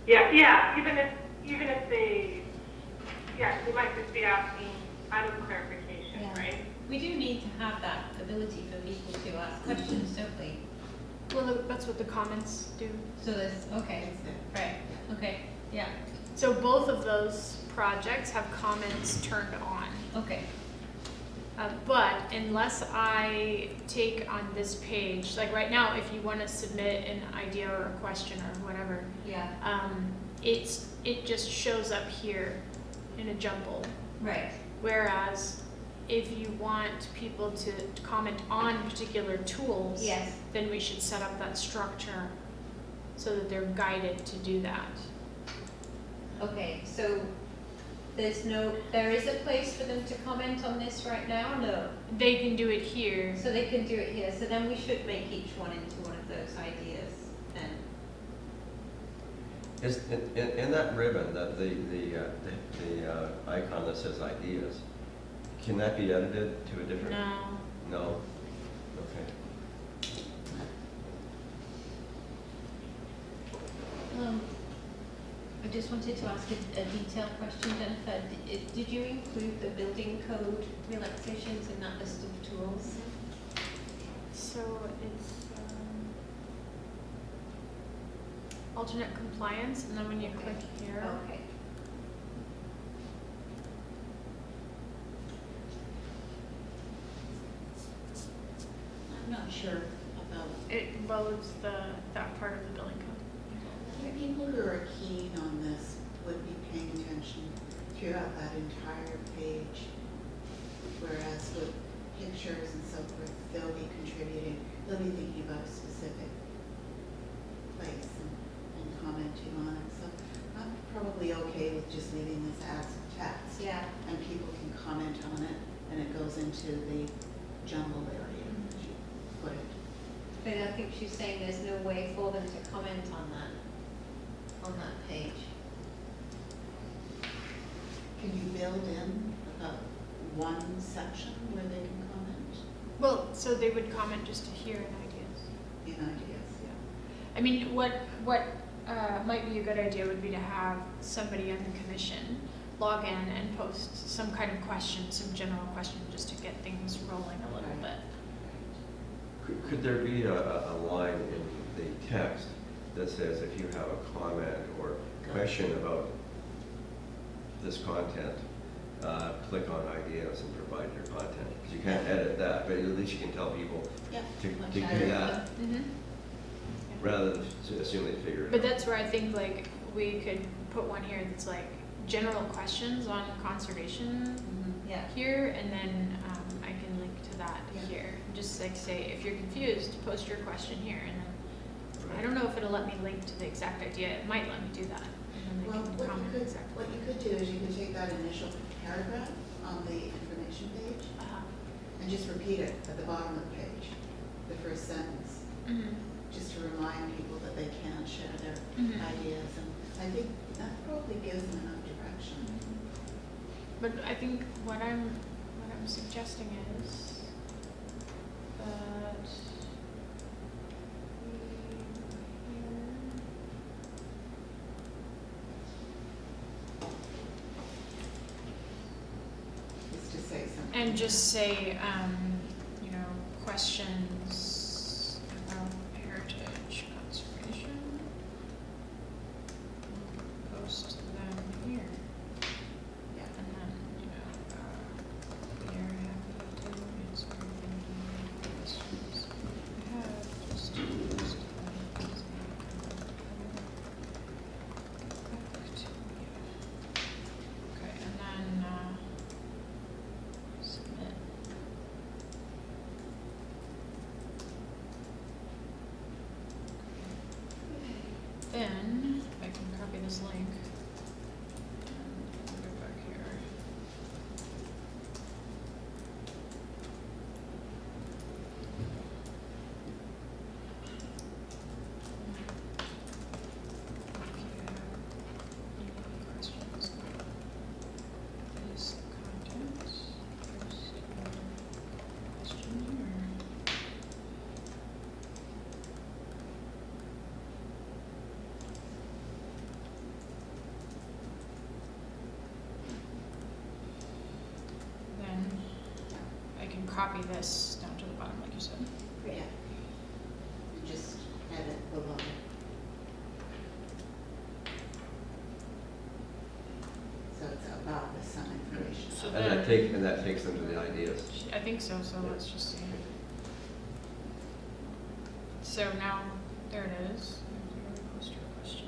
Yeah, even if they might just be asking out of clarification, Yeah. right? We do need to have that ability for people to ask questions, don't we? Well, that's what the comments do. So that's, okay, right, okay, yeah, So both of those projects have comments turned on. okay. But unless I take on this page, like right now, if you want to submit an idea or a question or whatever, Yeah, it just shows up here in a jumble. right. Whereas if you want people to comment on particular tools, Yes, then we should set up that structure so that they're guided to do that. okay, so there is a place for them to comment on this right now? No. They can do it here. So they can do it here, so then we should make each one into one of those ideas then. Is, in that ribbon, that the icon that says ideas, can that be edited to a different? No. No? Okay. I just wanted to ask a detailed question, Jennifer. Did you include the building code relaxations in that list of tools? So it's alternate compliance, and then when you click here, Okay. I'm not sure about, it loads that part of the building code. the people who are keen on this would be paying attention throughout that entire page. Whereas with pictures and so forth, they'll be contributing, they'll be thinking about a specific place and commenting on it. So I'm probably okay with just leaving this as text. Yeah. And people can comment on it, and it goes into the jumble area, as you put it. But I think she's saying there's no way for them to comment on that page. Can you build in one section where they can comment Well, so they would comment just to hear an ideas. in ideas? I mean, what might be a good idea would be to have somebody on the commission log in and post some kind of question, some general question, just to get things rolling a little bit. Could there be a line in the text that says if you have a comment or question about this content, click on ideas and provide your content? Because you can't edit that, but at least you can tell people Yeah. to much do better. that rather than assume they figure it But out. that's where I think like we could put one here that's like general questions on conservation Yeah. here, and then I can link to that Yeah. here. Just like say, if you're confused, post your question here, and then I don't know if it'll let me link to the exact idea. It might let me do that, and then they Well, can what comment you exactly. could do is you could take that initial paragraph on the information page and just repeat it at the bottom of the page, the first sentence, Mhm. just to remind people that they can share their Mhm. ideas. And I think that probably gives them enough direction. But I think what I'm suggesting is that Is to say something. and just say, you know, questions about heritage conservation. Post them here. Yeah. And then, you know, we are happy to answer any questions you have, just post them as they come back to you. Okay, and then, submit. Then, I can copy this link. And put it back here. If you have any questions about this content, post your question here. Then I can copy this down to the bottom, like you said. Yeah. And just edit below. So it's about the some information. consideration. So And then, that takes them to the ideas. I think so, so let's just see. So now, there it is. Post your question.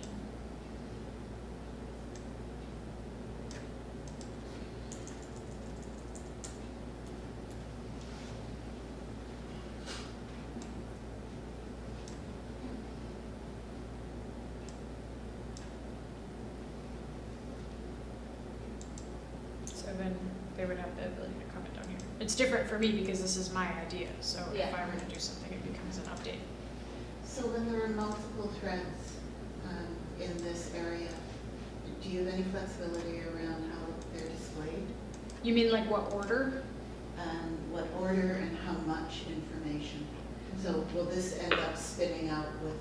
So then they would have the ability to comment on here. It's different for me because this is my idea, so if Yeah. I were to do something, it becomes an update. So when there are multiple threads in this area, do you have any flexibility around how they're displayed? You mean like what order? What order and how much information? So will this end up spitting out with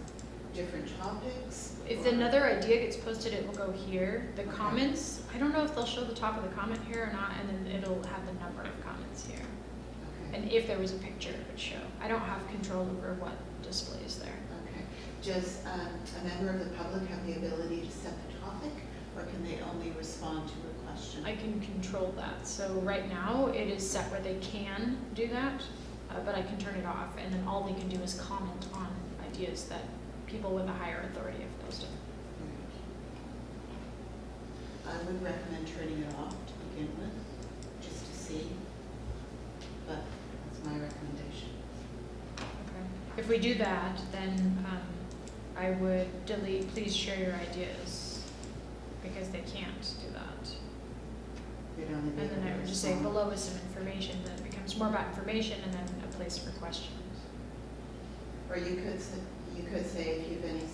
different topics? If or- another idea gets posted, it will go here. The Okay. comments, I don't know if they'll show the top of the comment here or not, and then it'll have the number of comments here. Okay. And if there was a picture, it would show. I don't have control over what displays there. Okay. Does a member of the public have the ability to set the topic, or can they only respond to a question? I can control that. So right now, it is set where they can do that, but I can turn it off, and then all they can do is comment on ideas that people with a higher authority have posted. I would recommend turning it off to begin with, just to see, but that's my recommendation. Okay. If we do that, then I would delete, please share your ideas, because they can't do that. They'd only be And then able I to would just say respond. below is some information, then it becomes more about information and then a place for questions. Or you could say if you have any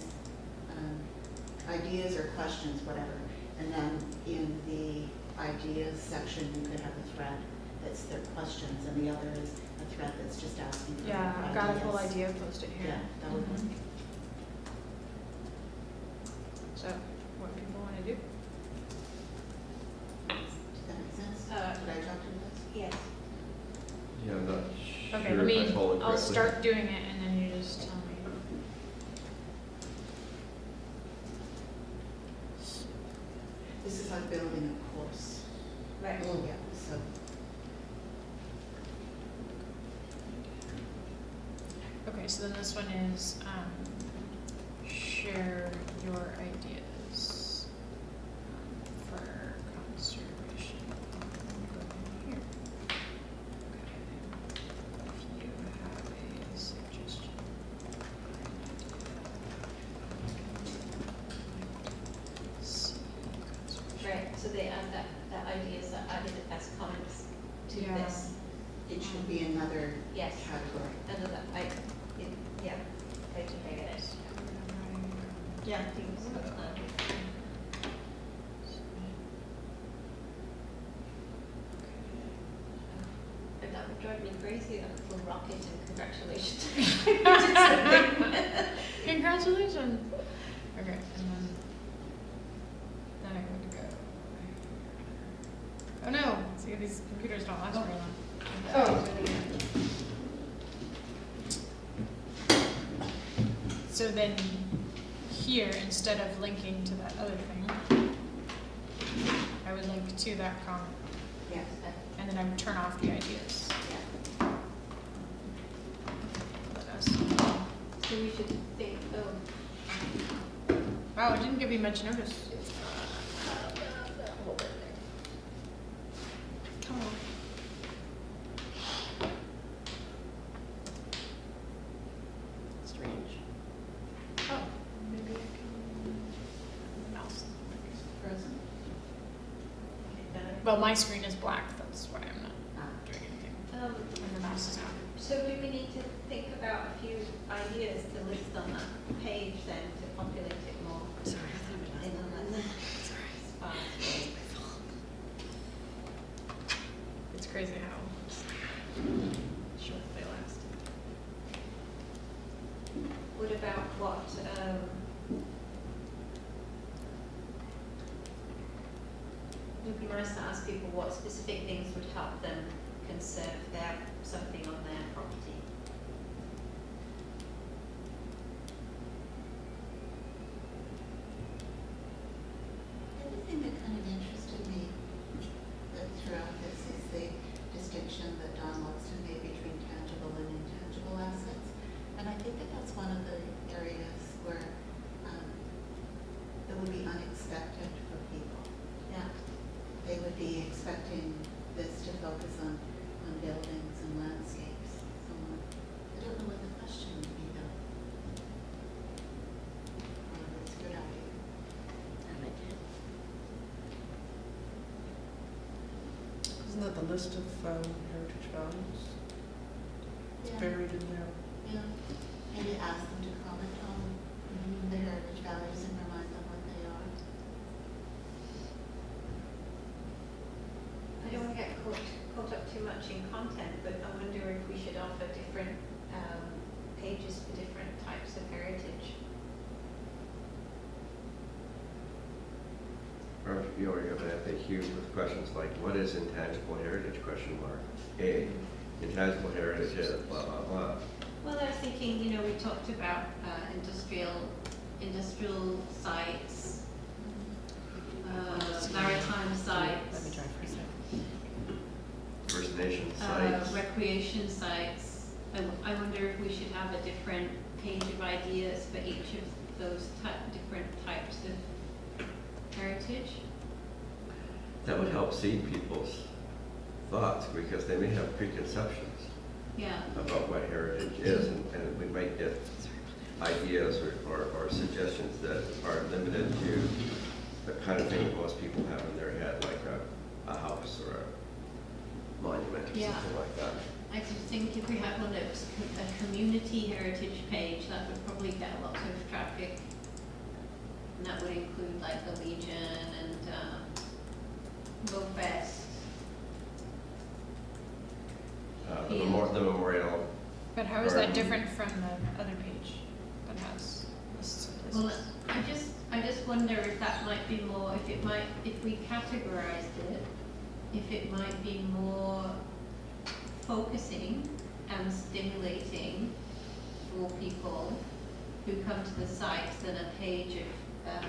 ideas or questions, whatever, and then in the ideas section, you could have a thread that's their questions, and the other is a thread that's just asking for Yeah, I've got a whole ideas. idea posted here. Yeah, that would work. Mhm. So, what people want to do? Does that make sense? Did I talk to this? Yes. Yeah, I'm not Okay, sure let if I me, followed I'll correctly. start doing it and then you just tell me. This is like building a course. Right. Yeah, so. Okay, so then this one is, share your ideas for conservation. Go here. Okay. If you have a suggestion. See, conservation. Right, so they add that ideas are added as comments to Yeah. this. It should be another Yes. category. Another, yeah, I think I get it. Yeah, I think so. And that would drive me crazy, that little rocket, and congratulations. Congratulations. Okay, and then I would go. Oh no! See, these computers don't last very long. Oh. So then, here instead of linking to that other thing, I would link to that comment, Yes. and then I would turn off the ideas. Yeah. Let us. So we should think, Wow, it didn't give me much notice. Come on. Strange. Oh, maybe I can. Mouse. Frozen? Well, my screen is black, that's why I'm not Ah. doing anything. oh, And the mouse is not. so do we need to think about a few ideas to list on that page then to populate it more? Sorry, In a less sparse way? It's crazy how short they last. What about what, it'd be nice to ask people what specific things would help them conserve something on their property. The other thing that kind of interested me throughout list of heritage values? It's Yeah. buried in there. Yeah, maybe ask them to comment on the heritage values and remind them what they are. I don't want to get caught up too much in content, but I wonder if we should offer different pages for different types of heritage. Or if you already have an FAQ with questions like, what is intangible heritage, question mark? A, intangible heritage is blah, blah, blah. Well, I was thinking, you know, we talked about industrial sites, maritime sites. Let me try for a second. First Nation sites. Recreation sites. I wonder if we should have a different page of ideas for each of those different types of heritage. That would help seed people's thoughts, because they may have preconceptions Yeah. about what heritage is, and we might get ideas or suggestions that are limited to the kind of thing that most people have in their head, like a house or a monument or Yeah. something like that. I just think if we had one that was a community heritage page, that would probably get a lot of traffic. And that would include like the Legion and GoFest. The memorial. But how is that Garden. different from the other page that has lists of Well, places? I just wonder if that might be more, if we categorized it, if it might be more focusing and stimulating for people who come to the site than a page of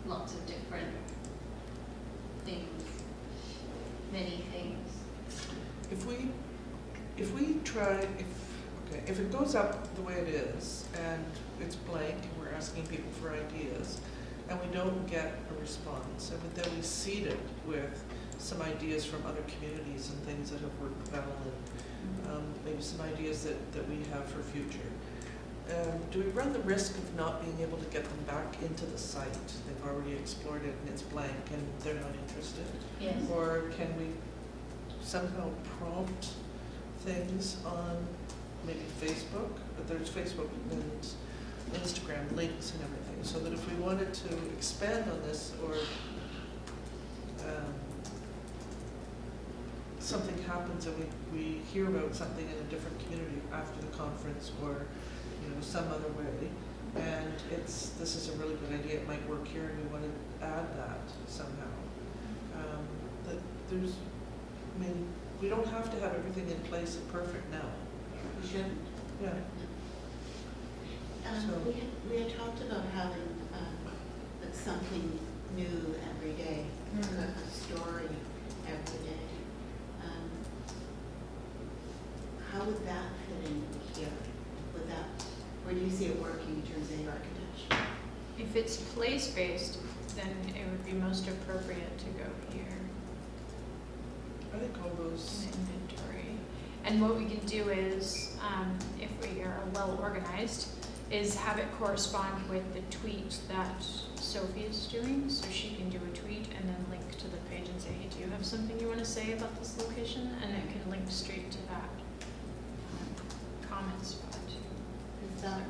lots of different things, many things. If it goes up the way it is and it's blank and we're asking people for ideas and we don't get a response, and then we seed it with some ideas from other communities and things that have worked well, and maybe some ideas that we have for future. Do we run the risk of not being able to get them back into the site? They've already explored it and it's blank and they're not interested? Yes. Or can we somehow prompt things on maybe Facebook? But there's Facebook and Instagram links and everything, so that if we wanted to expand on this, or something happens and we hear about something in a different community after the conference, or some other way, and this is a really good idea, it might work here, and we want to add that somehow. We don't have to have everything in place and perfect now. We shouldn't. Yeah. So- We had talked about having like something new every day, a story every day. How would that fit in here? Where do you see it working in terms of the architecture? If it's place-based, then it would be most appropriate to go here I think all in those, the inventory. And what we can do is, if we are well organized, is have it correspond with the tweet that Sophie is doing. So she can do a tweet and then link to the page and say, hey, do you have something you want to say about this location? And it can link straight to that comment spot. Is that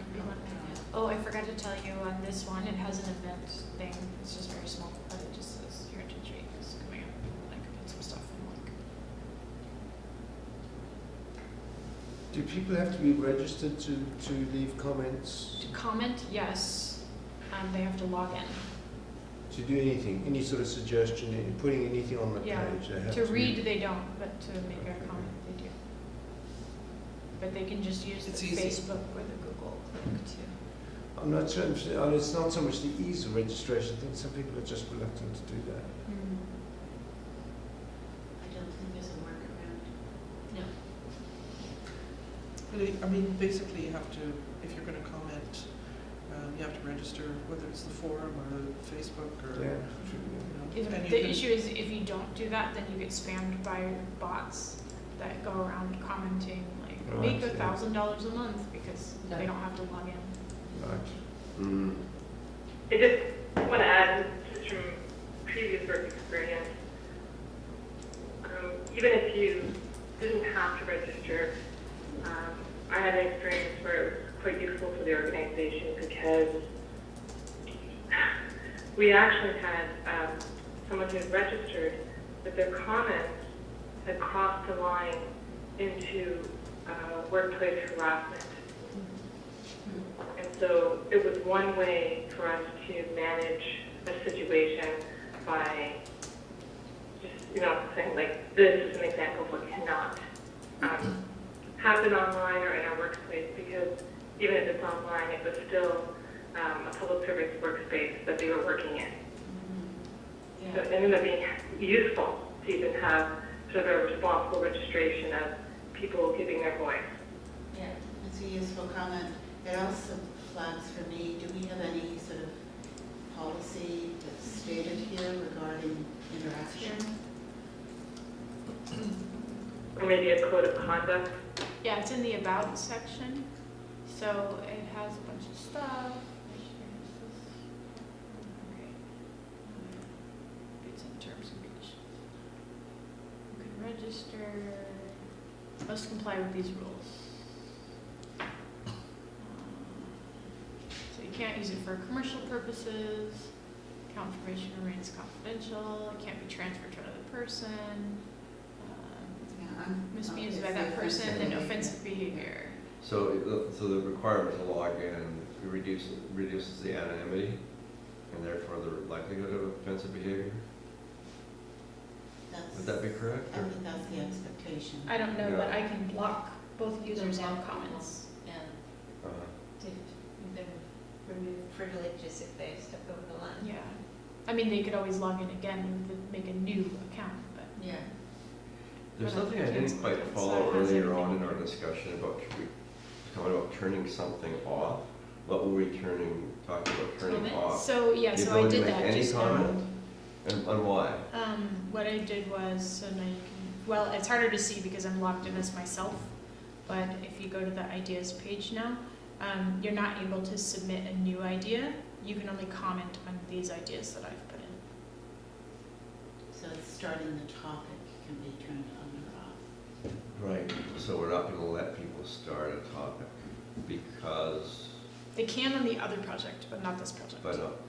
Oh, I forgot to tell you on this one, it has an event thing. It's just very small, but it just says Heritage Week is coming up. I could put some stuff in like. Do people have to be registered to leave comments, To comment, yes. They have to log in. to do anything, any sort of suggestion, putting anything on the Yeah, page? They have To be- read, they don't, but to make a comment, they do. But they can just use the It's easy. Facebook or the Google link too. I'm not sure, it's not so much the ease of registration, I think some people are just reluctant to do that. I don't think there's a workaround. No. but basically you have to, if you're going to comment, you have to register, whether it's the forum or Facebook or. Yeah, And you The can- issue is if you don't do that, then you get spammed by bots that go around commenting like, make Right, yeah. $1,000 a month because they don't have to log in. Right. Mm. I just want to add, just from previous work experience, even if you didn't have to register, I had an experience where it was quite useful for the organization because we actually had someone who had registered, but their comments had crossed the line into workplace harassment. And so it was one way for us to manage a situation by just, saying like, this is an example of what cannot happen online or in our workplace, because even if it's online, it was still a public service workspace that they were working in. So it ended up being useful to even have sort of a responsible registration of people giving their voice. Yeah, it's a useful comment. It also flags for me, do we have any sort of policy that's stated here regarding interaction? Or maybe a code of conduct. Yeah, it's in the About section, so it has a bunch of stuff. Okay. It's in terms and conditions. You can register, must comply with these rules. So you can't use it for commercial purposes, confirmation remains confidential, it can't be transferred to another person. Must be used by that person, then offensive behavior. So the requirement to log in reduces the anonymity and therefore the likelihood of offensive behavior? Would that be correct? I or- think that's the expectation. I don't know, Yeah. but I can block both users and comments. And Uh-huh. to then remove privileges if they step over the line. Yeah. I mean, they could always log in again and make a new account, but Yeah. There's But I something I think didn't quite it's- follow so it has earlier on everything. in our discussion about turning something off. What were we talking about turning Comments? off? so yeah, The so I ability did to make that any just now. comment? And why? What I did was, so now you can, well, it's harder to see because I'm logged in as myself, but if you go to the ideas page now, you're not able to submit a new idea. You can only comment on these ideas that I've put in. So it's starting the topic can be turned on or off. Right, so we're not gonna let people start a topic because, They can on the other project, but not this project. but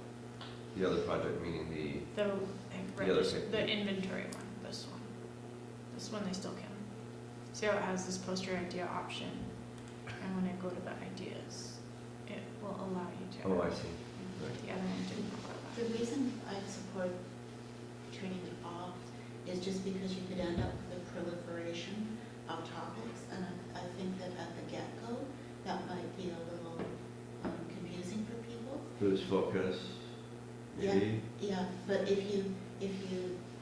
the other project meaning The, other thing. the inventory one, this one. This one they still can. See how it has this poster idea option? And when I go to the ideas, it will allow you to. oh, I see. The other one didn't allow The that. reason I support turning it off is just because you could end up with a proliferation of topics, and I think that at the get-go, that might be a little confusing for people. Lose focus, maybe? Yeah, but if you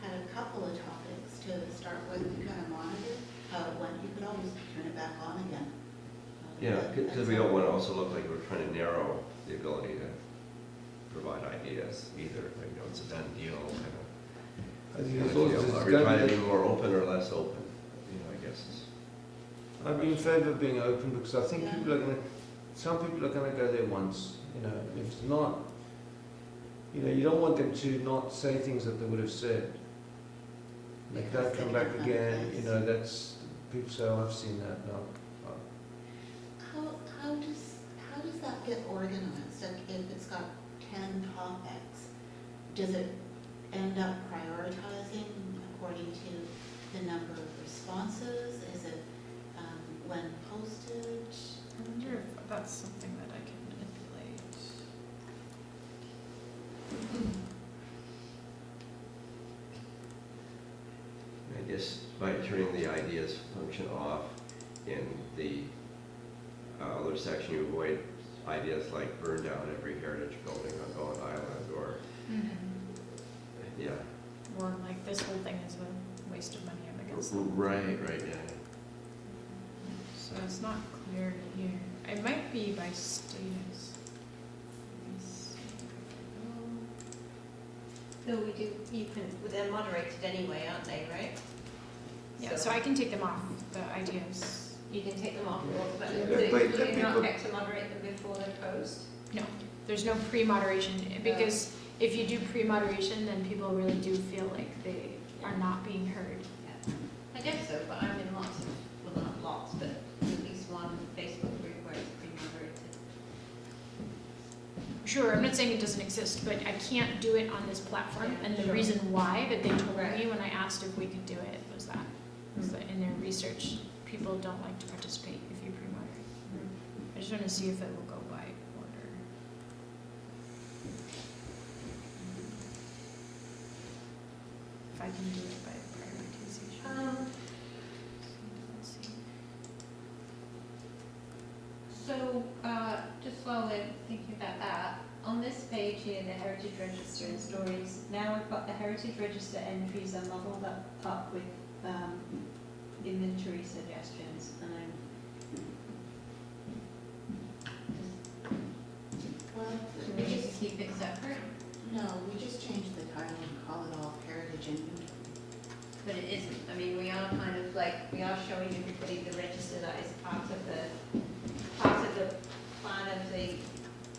had a couple of topics to start with to kind of monitor how it went, you could always turn it back on again. Yeah, because we don't want to also look like we're trying to narrow the ability to provide ideas either. Like, it's a done deal kind of. I think kind it's of also, deal. it's Are we gotta trying to be- be more open or less open? I guess it's. I'd be in favour of being open because I think Yeah. some people are gonna go there once, if it's not, you don't want them to not say things that they would have said. They Because don't they come back can't again, manifest. that's, people say, oh, I've seen that, no. How does that get organized? Like, if it's got 10 topics, does it end up prioritizing according to the number of responses? Is it when posted? I wonder if that's something that I can manipulate. I guess by turning the ideas function off in the other section, you avoid ideas like burn down every heritage building on Bowen Island or, yeah. Or like this whole thing is a waste of money, I'm against them. Right, yeah. So it's not clear here. It might be by status. Let me see if I No, we do, they're moderated anyway, aren't they, right? go. Yeah, so I can take them off, the ideas. You can take them off, but Yeah, do but you not people- get to moderate them before they're posed? No, there's no pre-moderation, because if you do pre-moderation, then people really do feel like they are not being heard. I guess so, but I'm in lots of, well, not lots, but at least one Facebook group where it's pre-moderated. Sure, I'm not saying it doesn't exist, but I can't do it on this platform, Yeah, and the sure. reason why that they told Right. me when I asked if we could do it was that in their research, people don't like to participate if you pre-moderate. I just want to see if it will go by order. If I can do it by prioritization. Let's see. So, just while we're thinking about that, on this page here, the Heritage Register and Stories, now we've got the Heritage Register entries are modelled up with inventory suggestions, and Well, should we we just, just keep it separate? no, we just changed the title and call it all Heritage Inventory. But it isn't, I mean, we are kind of like, we are showing everybody the register that is part of the plan of the,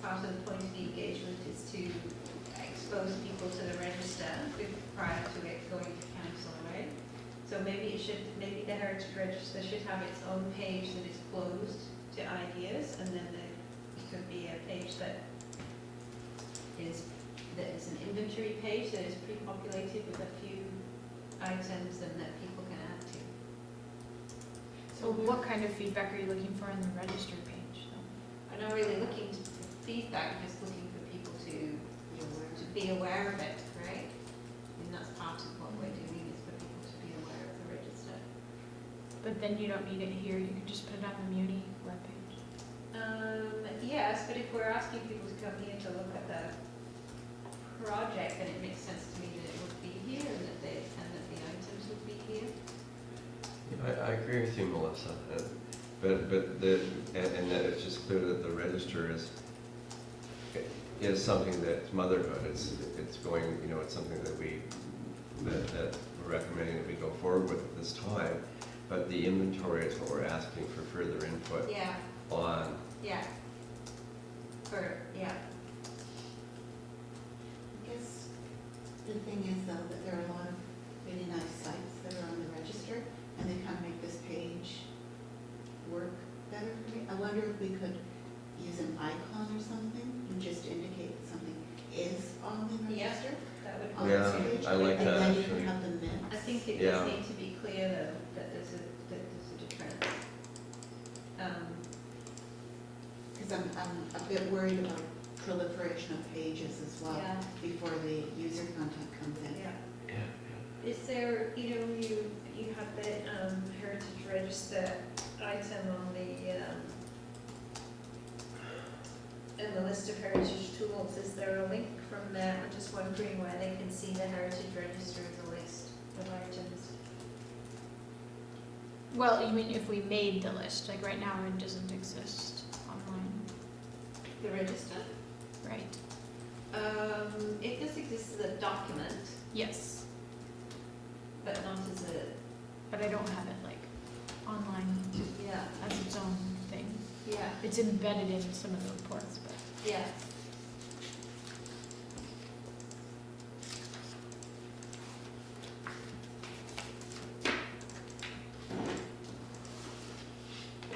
part of the point of the engagement is to expose people to the register prior to it going to council, right? So maybe it should, maybe the Heritage Register should have its own page that is closed to ideas, and then there could be a page that is an inventory page that is pre-populated with a few items and that people can add to. So what kind of feedback are you looking for in the register page, though? I'm not really looking for feedback, I'm just looking for people to be aware of it, right? And that's part of what we're doing, is for people to be aware of the register. But then you don't need it here, you can just put it on the Muni webpage. Yes, but if we're asking people to come here to look at the project, then it makes sense to me that it would be here and that the items would be here. I agree with you, Melissa, but and that it's just clear that the register is something that's motherhood. It's going, you know, it's something that that we're recommending that we go forward with at this time. But the inventory is what we're asking for further input Yeah, on. yeah. Yeah. I guess the thing is though, that there are a lot of really nice sites that are on the register, and they kind of make this page work better for me. I wonder if we could use an icon or something and just indicate that something is on the Yeah. register. That would On be this Yeah, page, I like and that, then you actually. can have the minutes. I think it Yeah. does need to be clear though, that there's a difference. Because I'm a bit worried about proliferation of pages as well Yeah. before the user content comes in. Yeah. Yeah. Is there, you know, you have the Heritage Register item on in the list of heritage tools. Is there a link from there? I'm just wondering where they can see the Heritage Register as a list of items. Well, you mean if we made the list, like right now it doesn't exist online, The register? right? It does exist as a document, Yes, but not as a, but I don't have it like online yeah, as its own thing. yeah, It's embedded in some of the reports, but. yeah.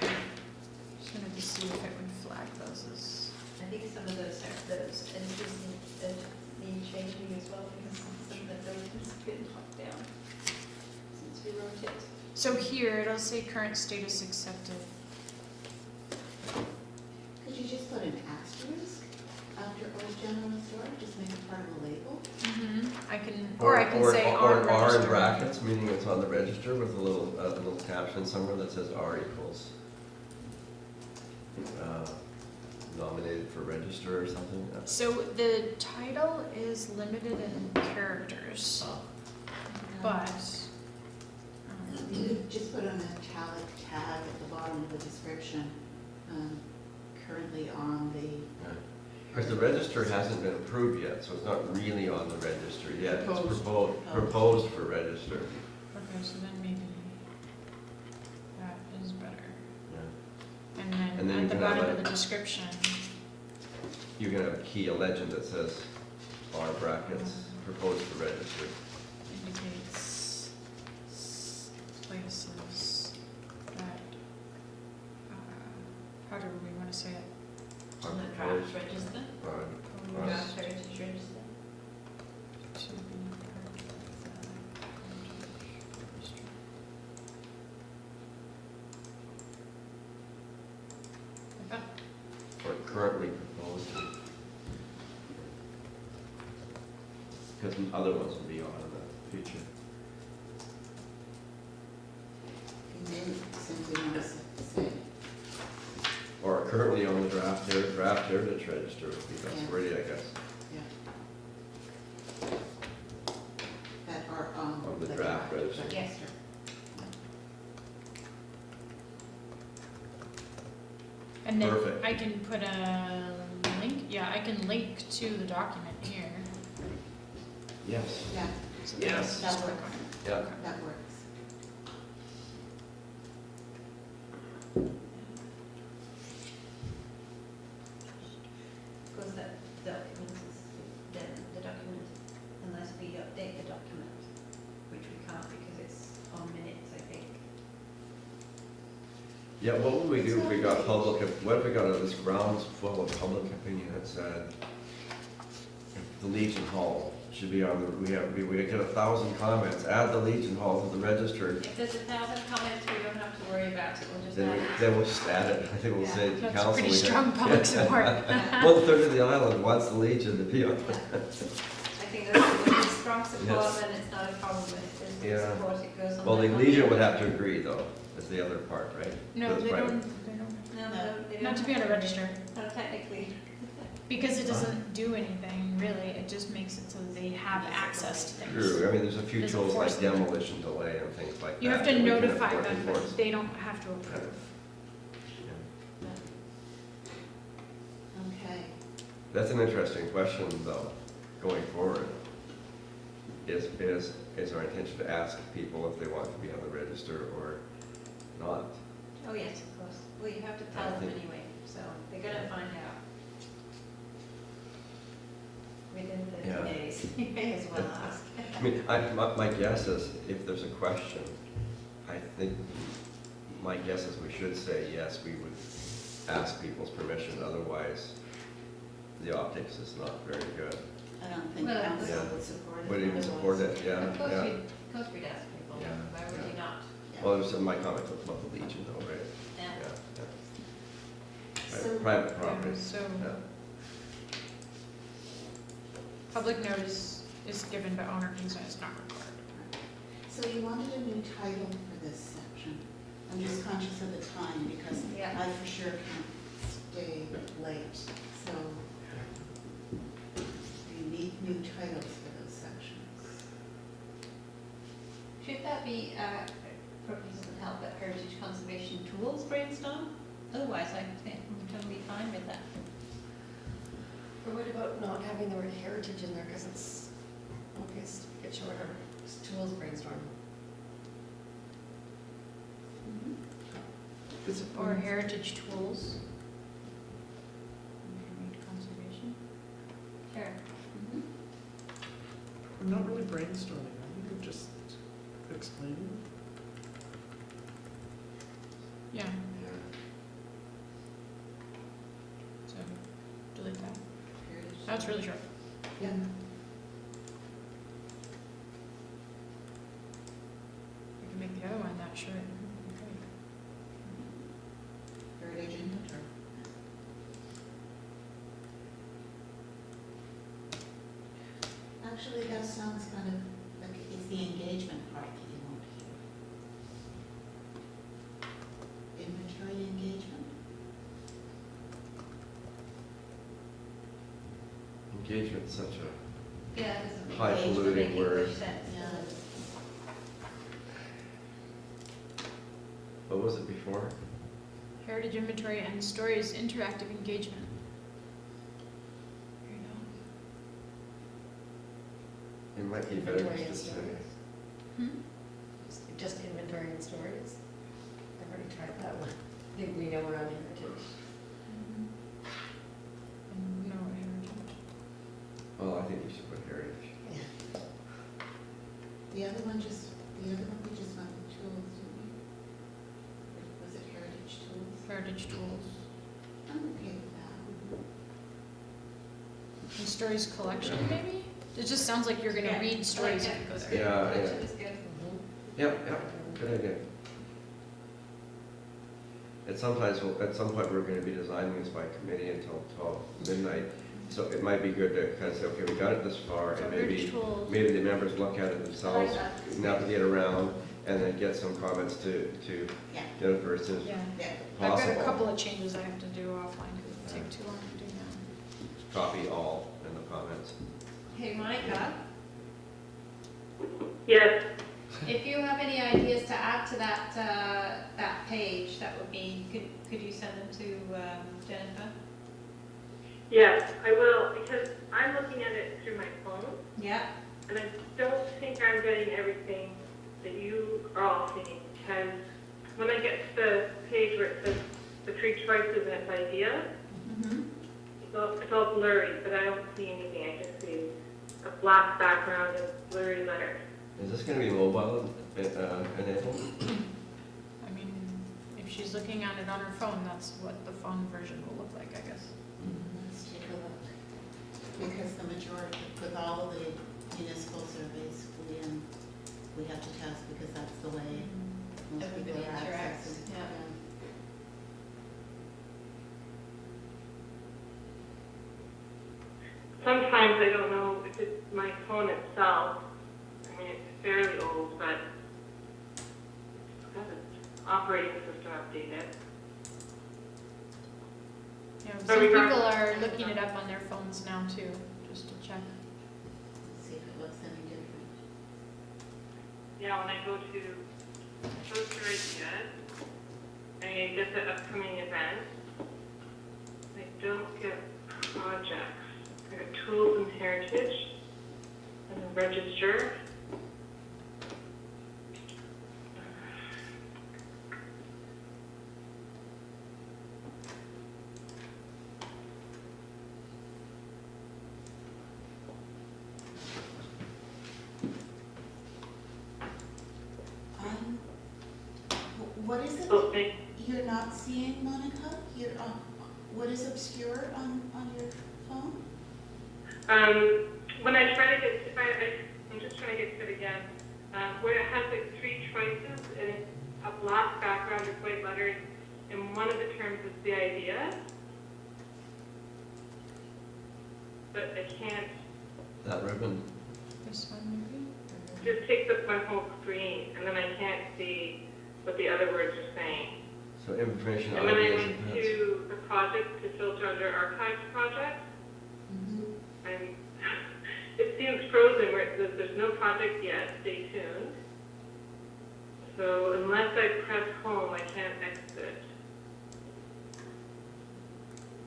Just wanted to see if it would flag those as. I think some of those entries need changing as well, because some of those have been locked down since we wrote it. So here, it'll say current status accepted. Could you just put an asterisk after Old General Store, just make it part of a label? I can, or I can say on Or R in register. brackets, meaning it's on the register with a little caption somewhere that says R equals nominated for register or something. So the title is limited in characters, but. You could just put an italic tag at the bottom of the description, currently on the. Because the register hasn't been approved yet, so it's not really on the register yet. It's Proposed. proposed for register. Okay, so then maybe that is better. Yeah. And And then then you at the can have bottom a- of the description, You can have a key, a legend that says R brackets, proposed for register. indicates like a however we want to say it. On the draft register, Right. draft heritage register. To be part of the registry. Like that. Or currently proposed. Because other ones will be on in the future. And then simply want to say, Or currently on the draft heritage register would be best Yeah. wording, I guess, that are on the draft register. Yes. And then Perfect. I can put a link, yeah, I can link to the document here. Yes. Yeah, So Yes. just click That on it. Yeah. that works. Because that document is, then the document, unless we update the document, which we can't because it's on minutes, I think. Yeah, what would we do if we got what if we got this groundswell of public opinion that said the Legion Hall should be on the, we get 1,000 comments, add the Legion Hall to the register, If there's 1,000 comments, we don't have to worry about it, we'll just then, add it. then we'll just add it. I think we'll say to That's council. pretty we strong public support. 1/3 of the island wants the Legion to be on. Yeah. I think that's, if there's strong support, Yes. then it's not a problem, but if there's Yeah. no support, it goes on. Well, the that Legion one. would have to agree though, is the other part, right? No, That's they private. don't, No, they don't. not to be on a register, No, technically. because it doesn't do anything, really, it just makes it so that they have access to things. True, I mean, there's a few Doesn't tools like force them. demolition delay and things like that. You have that to we can notify enforce- them, enforce. but they don't have to approve. Yeah. Okay. That's an interesting question, though, going forward. Is our intention to ask people if they want to be on the register or not? Oh, yes, of course. Well, you have to I tell them think- anyway, so they're gonna find out. Within Yeah. 30 days, you may as well ask. I mean, my guess is, if there's a question, I think, my guess is we should say, yes, we would ask people's permission, otherwise the optics is not very good. I don't think Well, council yeah. would support it. Would even support otherwise. it, yeah, Of course yeah. of course we'd ask people, Yeah, why would yeah. you not? Yeah. Well, there's my comment about the Legion though, right? Yeah. Yeah. So- Private Yeah, property, So, yeah. public notice is given, but owner consent is not required. So you wanted a new title for this section. I'm just conscious of the time because Yeah. I for sure can't stay late. So you need new titles for those sections. Should that be, probably doesn't help, but heritage conservation tools brainstorm? Otherwise, I think I'm totally fine with that. Or what about not having the word heritage in there, because it's obvious, get shorter, it's tools brainstorm. Or heritage tools. Conservation. Sure. I'm not really brainstorming, I'm just explaining. Yeah, so delete that. Heritage. That's really short. Yeah. We can make the other one that short. Okay. Heritage inventory. Actually, that sounds kind of like it's the engagement part that you want here. Inventory engagement? Engagement's such a, Yeah, it doesn't make Highfalutin make word. English sense. Yeah. what was it before? Heritage inventory and stories interactive engagement. There you go. It might be better Inventory just and to say. stories. Just inventory and stories. I've already tried that one. I think we know we're on heritage. And no heritage. Well, I think you should put heritage. The other one we just went with tools, didn't we? Or was it heritage tools? Heritage tools. And stories collection, maybe? It just sounds like you're gonna Yeah, read stories I if like you go that. there. Yeah, yeah. Collection is good. Yep, good idea. And sometimes, at some point, we're gonna be designing this by committee until midnight. So it might be good to kind of say, okay, we got it this far, and Virtual. maybe the members look at it themselves, navigate around, and then get some comments to Yeah. Jennifer as soon as Yeah. Yeah. I've got a possible. couple of changes I have to do offline because it take too long to do now. Copy all in the comments. Hey, Monica, Yes, if you have any ideas to add to that page, that would be, could you send them to Jennifer? yes, I will, because I'm looking at it through my phone, Yeah. and I don't think I'm getting everything that you are all seeing, because when I get to the page where it says the 3 choices and its idea, Mm-hmm. it's all blurry, but I don't see anything. I just see a black background and blurry letters. Is this gonna be mobile enabled? I mean, if she's looking at it on her phone, that's what the phone version will look like, I guess. Let's take a look. Because the majority, with all the municipal surveys, we have to test because that's the way most people Everybody are interacts, accessing. yeah. Sometimes I don't know if it's my phone itself. I mean, it's fairly old, but it's got its operating system updated. Yeah, So some we people got- are looking it up on their phones now too, just to check. Let's see if it looks any different. Yeah, when I go to ideas, I get the upcoming event. I don't get projects. I got tools and heritage, and then register. What is it Oh, thank you're not seeing, Monica? You're, what is obscure on your phone? When I try to get, I'm just trying to get to it again, where it has like 3 choices and it's a black background with white letters, and one of the terms is the idea. But I can't, That ribbon? This one maybe? just takes up my whole screen, and then I can't see what the other words are saying. So information, And when I ideas, went and to the project to filter under archived projects, and it seems frozen where it says there's no project yet, stay tuned. So unless I press home, I can't exit.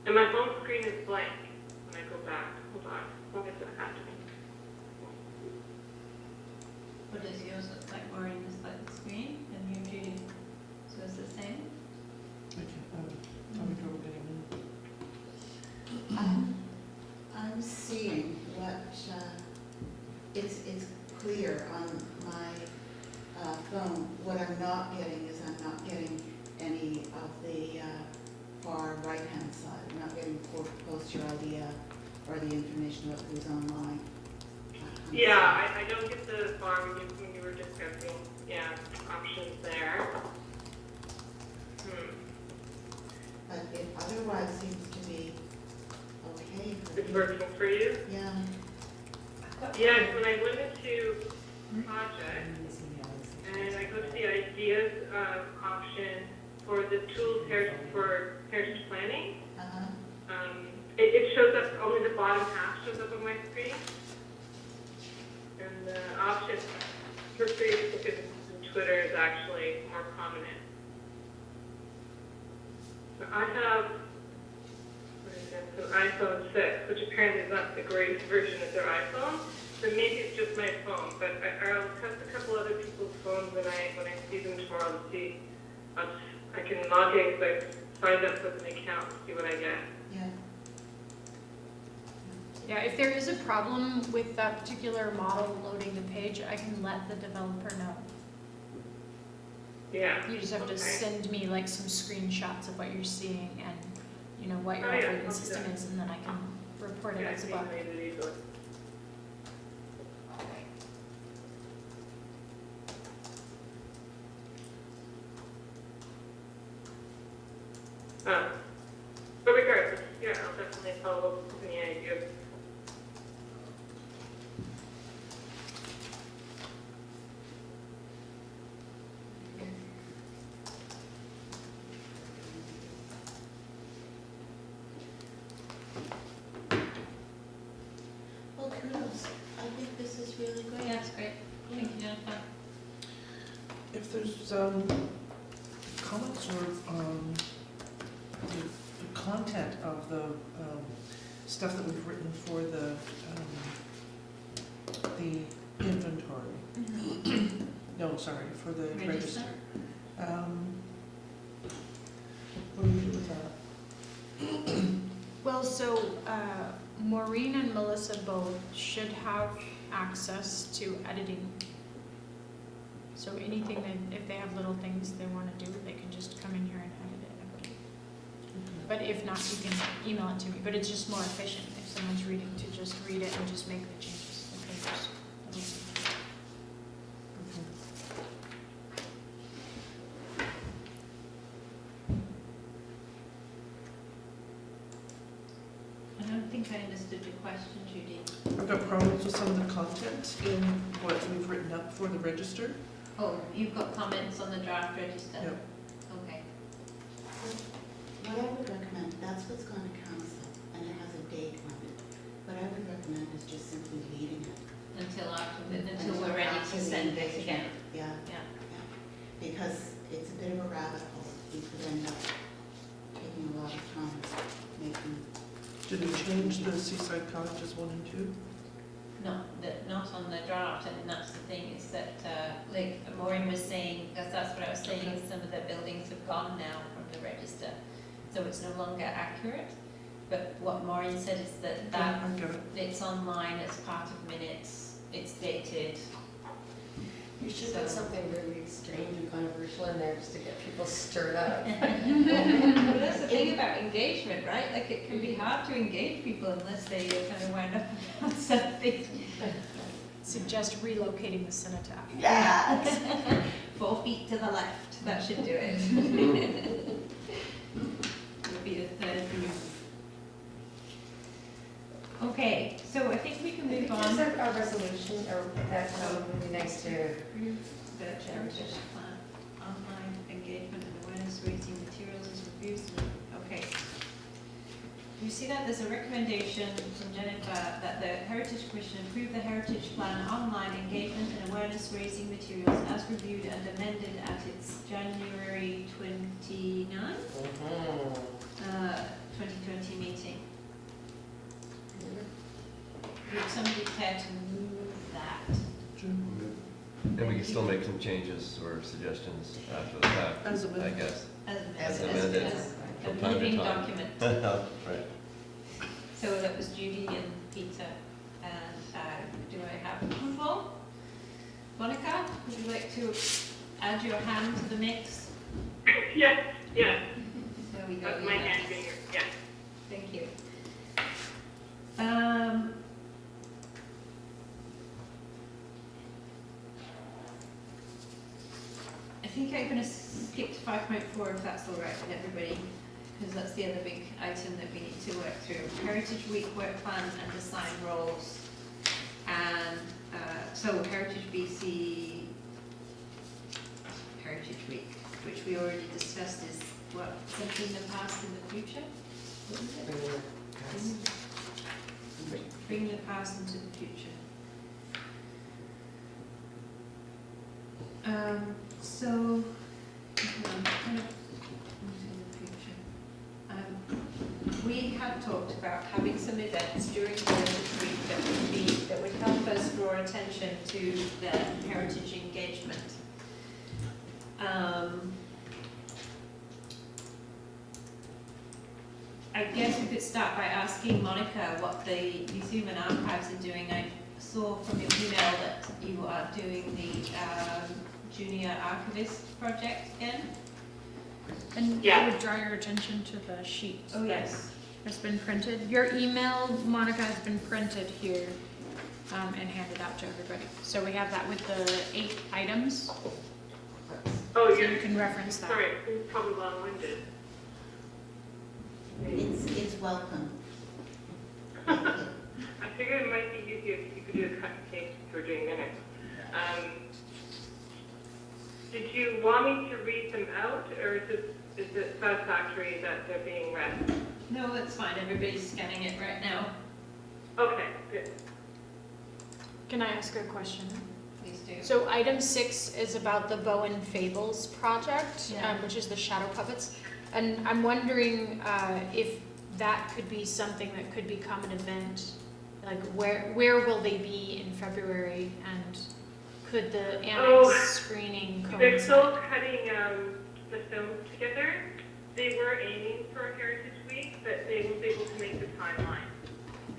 And my home screen is blank when I go back. Hold on, what is that happening? What does yours look like, Maureen? Is like the screen and you do, so it's the same? Let me go get it. I'm seeing what, it's clear on my phone. What I'm not getting is I'm not getting any of the far right-hand side. I'm not getting post your idea or the information about who's online. Yeah, I don't get the bar when you were discussing, options there. But it otherwise seems to be okay for It's me. working for you? Yeah. Yes, when I went into project, and I go to the ideas option for the tools for heritage planning, Uh-huh. it shows up, only the bottom half shows up on my screen. And the option for Facebook and Twitter is actually more prominent. So I have, what is it, an iPhone 6, which apparently is not the greatest version of their iPhone. So maybe it's just my phone, but I'll test a couple other people's phones when I see them tomorrow to see. I can log in because I signed up with an account to see what I get. Yeah. Yeah, if there is a problem with that particular model loading the page, I can let the developer know. Yeah. You just have to Okay. send me like some screenshots of what you're seeing and, what your Oh, yeah, operating I'll do system that. is, and then I can report it Yeah, as it's well. made it easily. But regardless, yeah, I'll definitely follow up with any ideas. Well, kudos. I think this is really great. Yeah, that's great. Thank you, Jennifer. If there's comments or the content of the stuff that we've written for the inventory. No, sorry, for the Register? register. What do we do with that? Well, so Maureen and Melissa both should have access to editing. So anything that, if they have little things they want to do, they can just come in here and edit it. But if not, you can email it to me. But it's just more efficient if someone's reading to just read it and just make the changes. The pages. I don't think I understood your question, Judy. I've got problems with some of the content in what we've written up for the register. Oh, you've got comments on the draft register? Yep. Okay. What I would recommend, that's what's gone to council, and it has a date on it. What I would recommend is just simply leaving it. Until we're ready after to the send this engagement. again. Yeah, Yeah. because it's a bit of a rabbit hole. We could end up taking a lot of time making. Did we change the seaside cottages 1 and 2? Not on the draft, and that's the thing, is that, like Maureen was saying, because that's what I was saying, is some of the buildings have gone now from the register, so it's no longer accurate. But what Maureen said is that I get it. it's online, it's part of minutes, it's dated. You should So- put something really strange and controversial in there just to get people stirred up. But that's the thing about engagement, right? Like, it can be hard to engage people unless they kind of wind up on something. Suggest relocating the cenotaph. Yes! 4 feet to the left, that should do it. It'll be the third move. Okay, so I think we can move Just on. a resolution, or that would be nice to. The heritage plan, online engagement and awareness raising materials is reviewed. Okay. You see that there's a recommendation from Jennifer that the Heritage Commission approve the Heritage Plan online engagement and awareness raising materials as reviewed and amended at its January 29, 2020 meeting. Would somebody care to move that? And we can still make some changes or suggestions after the fact, As I amended. guess. As amended. as a From time to living time. document. Right. So that was Judy and Peter, and do I have approval? Monica, would you like to add your hand to the mix? Yes, yes, There we go. that's my hand finger, yes. Thank you. I think I'm going to skip to 5.4 if that's all right with everybody, because that's the other big item that we need to work through. Heritage Week work plan and assign roles. And so Heritage BC, Heritage Week, which we already discussed, is what, something in the past in the future? What is it? Bring the past into the future. So, kind of into the future. We had talked about having some events during the Heritage Week that would help us draw attention to the heritage engagement. I guess we could start by asking Monica what the Museum and Archives are doing. I saw from your email that you are doing the Junior Archivist project again. And Yeah. I would draw your attention to the sheet. Oh, yes. has been printed. Your email, Monica, has been printed here and handed out to everybody. So we have that with the 8 items. Oh, So you yeah, can reference that. sorry, it's probably long-winded. It's welcome. I figured it might be easier if you could do a cut and paste if we're doing minutes. Did you want me to read them out, or is it satisfactory that they're being read? No, it's fine, everybody's scanning it right now. Okay, good. Can I ask a question? Please do. So item 6 is about the Bowen Fables project, Yeah. which is the shadow puppets. And I'm wondering if that could be something that could become an event. Like where will they be in February, and could the annex screening They're coincide? still cutting the films together. They were aiming for Heritage Week, but they won't be able to make the timeline.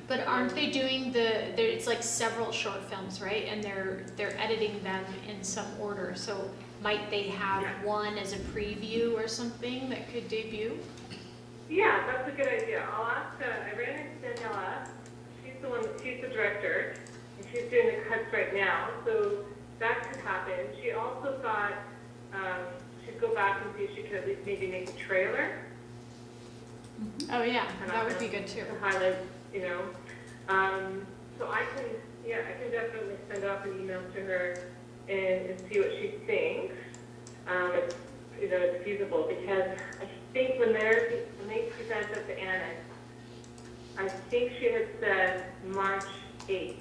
But aren't they doing it's like several short films, right? And they're editing them in some order. So might they have Yeah. one as a preview or something that could debut? Yeah, that's a good idea. I'll ask, I ran into Daniela. She's the director, and she's doing the cuts right now, so that could happen. She also thought she'd go back and see if she could at least maybe make a trailer Oh yeah, And that I'll would be have good too. to highlight, you know. So I can definitely send off an email to her and see what she thinks. It's feasible, because I think when they present at the annex, I think she had said March 8th.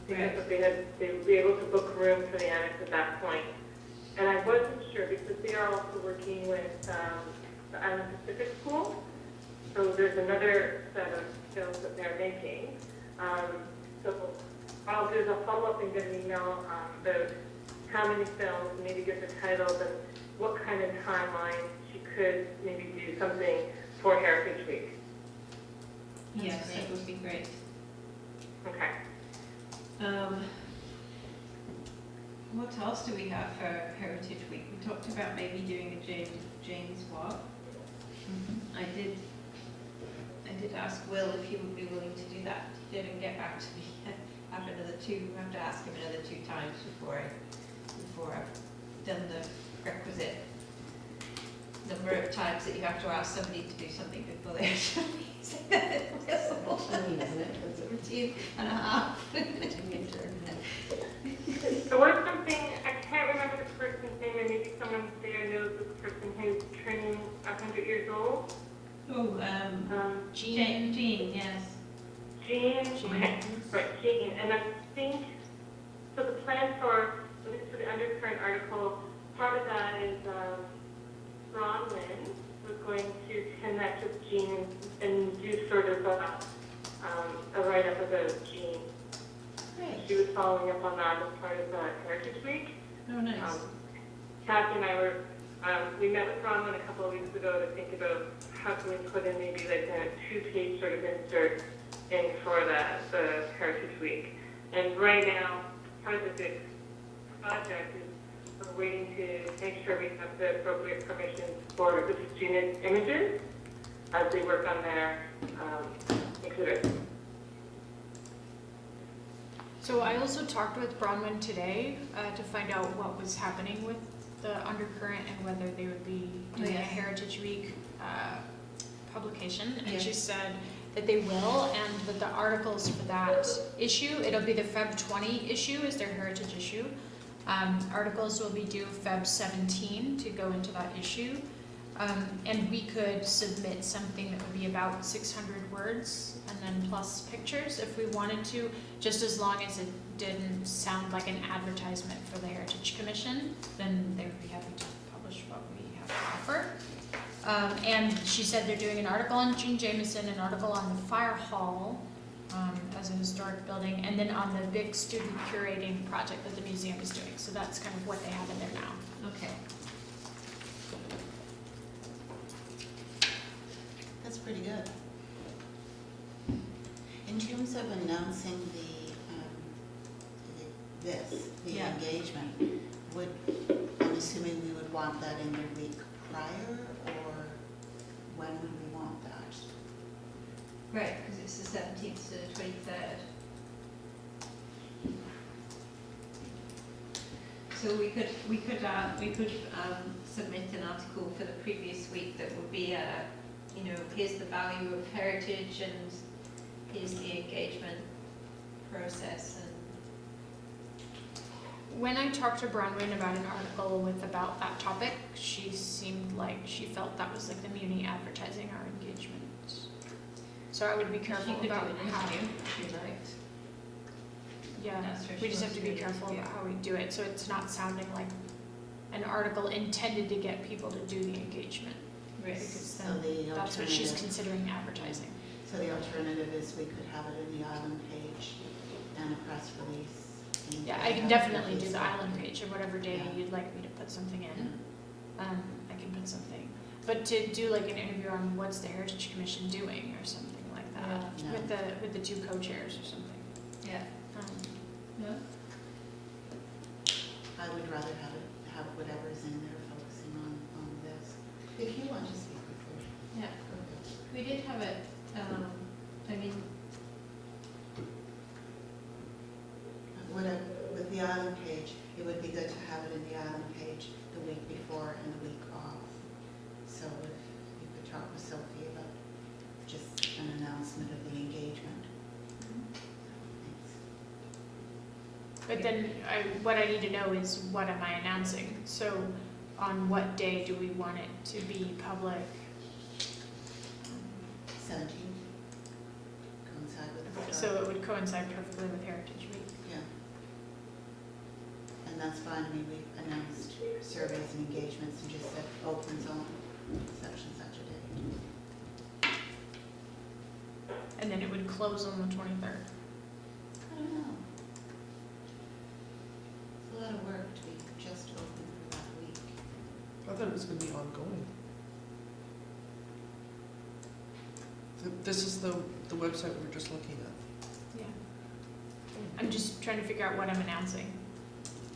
Because they would be able to book room for the annex at that point. And I wasn't sure, because they are also working with the Island Pacific School. So there's another set of films that they're making. So I'll do is I'll follow up and get an email about how many films, maybe get the titles, and what kind of timeline she could maybe do something for Heritage Week. Yes, that would be great. Okay. What else do we have for Heritage Week? We talked about maybe doing a James walk. I did ask Will if he would be willing to do that. He didn't get back to me. I have to ask him another 2 times before I've done the requisite number of times that you have to ask somebody to do something before they actually say that it's possible. Isn't it? It's a routine and a half. There was something, I can't remember the person's name, and maybe someone there knows this person who's turning 100 years old. Oh, Jean. Jean, yes. Jean, okay, right, Jean, and I think, so the plan for the undercurrent article, part of that is Bronwyn was going to connect with Jean and do sort of a write-up about Jean. Great. She was following up on that as part of Heritage Week. Oh, nice. Kathy and I we met with Bronwyn a couple of weeks ago to think about how can we put in maybe like a 2-page sort of insert in for the Heritage Week. And right now, part of the big project is we're waiting to make sure we have the appropriate permissions for the student images as they work on their exhibit. So I also talked with Bronwyn today to find out what was happening with the undercurrent and whether they would be doing a Yes. Heritage Week publication. And Yes. she said that they will, and that the articles for that issue, it'll be the Feb 20 issue is their Heritage issue. Articles will be due Feb 17 to go into that issue. And we could submit something that would be about 600 words and then plus pictures if we wanted to, just as long as it didn't sound like an advertisement for the Heritage Commission, then they would be happy to publish what we have to offer. And she said they're doing an article on Jean Jameson, an article on the fire hall as a historic building, and then on the big student curating project that the museum is doing. So that's kind of what they have in there now. Okay. That's pretty good. In terms of announcing the Yeah. engagement, I'm assuming we would want that in the week prior, or when would we want that? Right, because it's the 17th to the 23rd. So we could submit an article for the previous week that would be here's the value of heritage and here's the engagement process. And When I talked to Bronwyn about an article about that topic, she seemed like she felt that was like the muni advertising our engagement. So I would be careful you could about do an how. interview if you liked. Yeah, That's what we she just have wants to to be do, careful yeah. about how we do it, so it's not sounding like an article intended to get people to do the engagement. Right. Because So then the that's what she's alternative, considering advertising. so the alternative is we could have it in the island page and a press release. and Yeah, we I could can have definitely it do the Facebook. island page, or whatever day Yeah. you'd like me to put something in. Yeah. I can put something, but to do like an interview on what's the Heritage Commission doing, or something like that, Yeah. with the two co-chairs or something. Yeah. Um, I would rather have whatever's in there focusing on this. If you want to speak before. Yeah. We did have it, With the island page, it would be good to have it in the island page the week before and the week off. So if you could talk with Sophie about just an announcement of the engagement. Thanks. But then what I need to know is what am I announcing? So on what day do we want it to be public? 17th. Coincide with the So start. it would coincide perfectly with Heritage Week. Yeah. And that's fine. I mean, we've announced surveys and engagements and just said opens on such and such a day. And then it would close on the 23rd. I don't know. It's a lot of work to be just open for that week. I thought it was gonna be ongoing. This is the website we were just looking at. Yeah. I'm just trying to figure out what I'm announcing.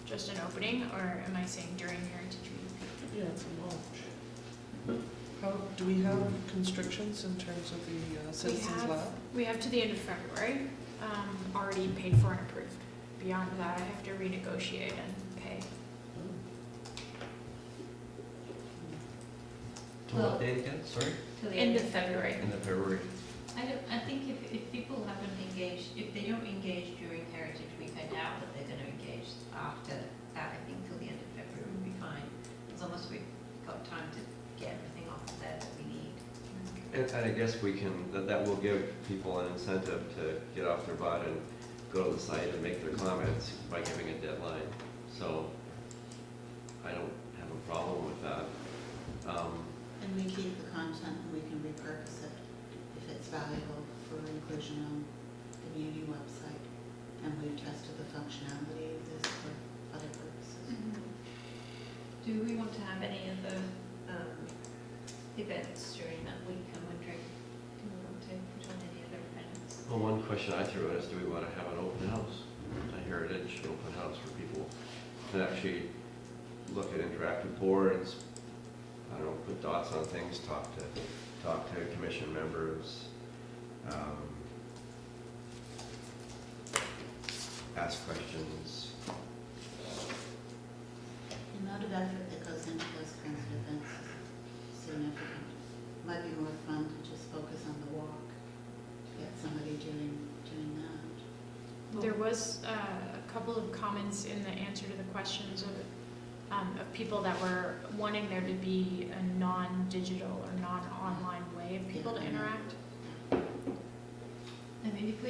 Just an opening, or am I saying during Heritage Week? Yeah, it's a launch. How, do we have constrictions in terms of the Citizens Lab? We have to the end of February, already paid for and approved. Beyond that, I have to renegotiate and pay. To what date again, sorry? till the End of February. In the February. I think if people haven't engaged, if they don't engage during Heritage Week, I doubt that they're going to engage after that. I think till the end of February will be fine, as long as we've got time to get everything off there that we need. And I guess we can, that will give people an incentive to get off their butt and go to the site and make their comments by giving a deadline. So I don't have a problem with that. And we keep the content and we can repurpose it if it's valuable for inclusion on the Muni website. And we've tested the functionality of this for other purposes. Do we want to have any of the events during that week? I'm wondering, do we want to put on any other events? Well, one question I threw in is, do we want to have an open house, a heritage open house for people to actually look at interactive boards, I don't know, put dots on things, talk to commission members, ask questions. The amount of effort that goes into those kinds of events is significant. Might be more fun to just focus on the walk, to get somebody doing that. There was a couple of comments in the answer to the questions of people that were wanting there to be a non-digital or non-online way of people to interact. I mean, if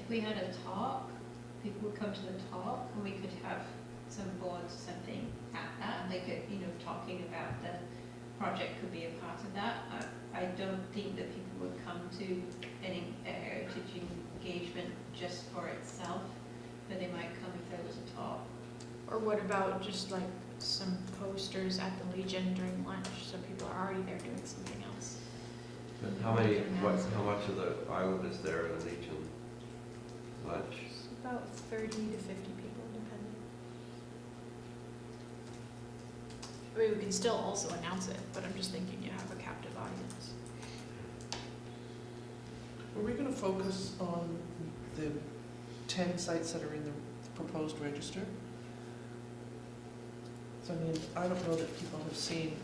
we had a talk, people would come to the talk, and we could have some boards, something at that. They could, talking about the project could be a part of that. I don't think that people would come to a heritage engagement just for itself, but they might come if there was a talk. Or what about just like some posters at the Legion during lunch, so people are already there doing something else? But how much of the island is there in the Legion lunch? It's about 30 to 50 people, depending. I mean, we can still also announce it, but I'm just thinking you have a captive audience. Are we gonna focus on the 10 sites that are in the proposed register? So I mean, I don't know that people have seen,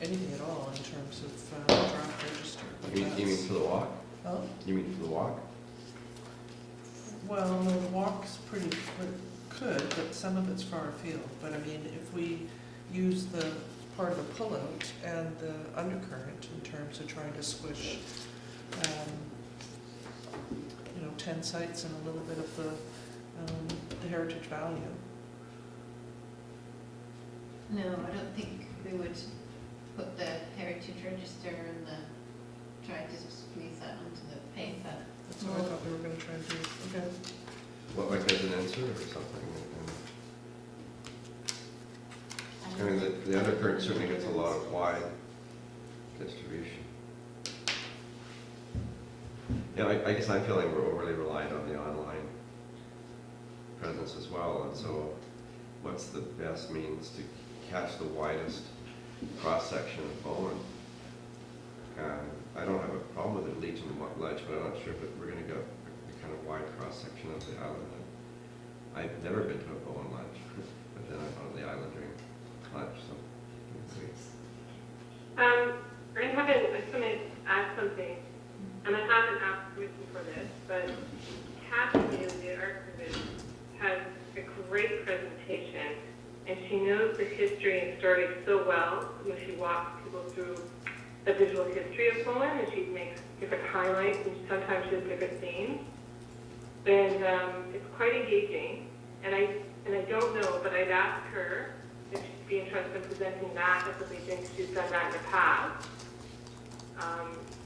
anything at all in terms of draft register. but You mean for the walk? Huh? You mean for the walk? Well, no, the walk's could, but some of it's far afield. But I mean, if we use the part of the pullout and the undercurrent in terms of trying to squish, 10 sites and a little bit of the heritage value. No, I don't think we would put the heritage register and try to squeeze that onto the paper. That's what I thought we were gonna try and do. Okay. What, like as an insert or something? I mean, the undercurrent certainly gets a lot of wide distribution. Yeah, I guess I'm feeling we're overly reliant on the online presence as well, and so what's the best means to catch the widest cross-section of Bowen? I don't have a problem with the Legion Ledge, but I'm not sure if we're going to get a kind of wide cross-section of the island. I've never been to a Bowen Ledge, but then I'm on the island during lunch, so let's see. I just want to add something, and I haven't asked permission for this, but Kathy, the archivist, has a great presentation, and she knows the history and story so well when she walks people through the visual history of Poland, and she makes different highlights, and sometimes she has different themes. And it's quite engaging, and I don't know, but I'd ask her if she'd be interested in presenting that as a Legion, because she's done that in the past.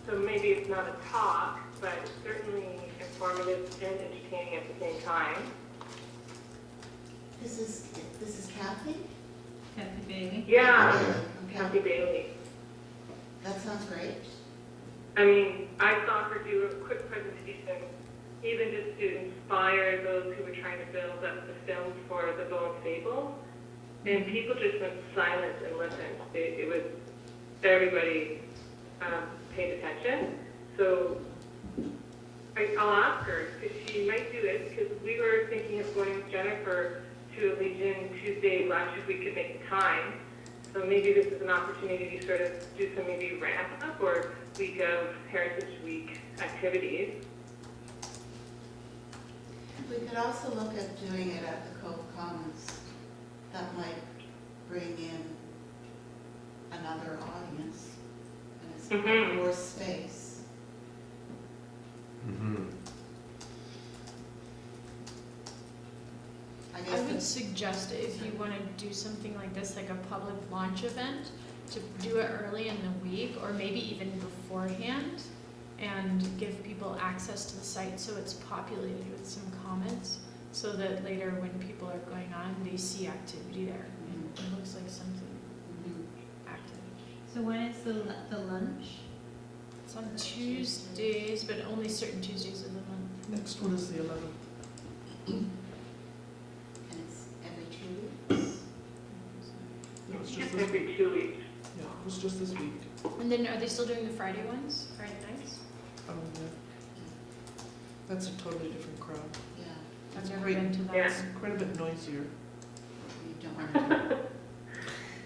So maybe it's not a talk, but it's certainly informative and entertaining at the same time. This is Kathy? Kathy Bailey? Yeah, Okay. Kathy Bailey. That sounds great. I mean, I saw her do a quick presentation, even just to inspire those who were trying to build up the film for the Bowen Fable. And people just went silent and listened. It was, everybody paid attention. So I'll ask her, because she might do it, because we were thinking of going with Jennifer to a Legion Tuesday last week, we could make the time. So maybe this is an opportunity to sort of do some maybe ramp up or week of Heritage Week activities. We could also look at doing it at the Cove Commons. That might bring in another audience, and it's Mhm. more space. Mm-hmm. I I guess would the- suggest if you want to do something like this, like a public launch event, to do it early in the week or maybe even beforehand and give people access to the site so it's populated with some comments so that later when people are going on, they see activity there. And it looks like something active. So when is the lunch? It's on Tuesdays, but only certain Tuesdays of the month. Next one is the 11th. And it's every 2 weeks. No, it's just Just this week. every 2 weeks. Yeah, it was just this week. And then are they still doing the Friday ones, Friday nights? Yeah. That's a totally different crowd. Yeah, I've It's never great. been to that. Yeah. It's quite a bit noisier. you don't want to.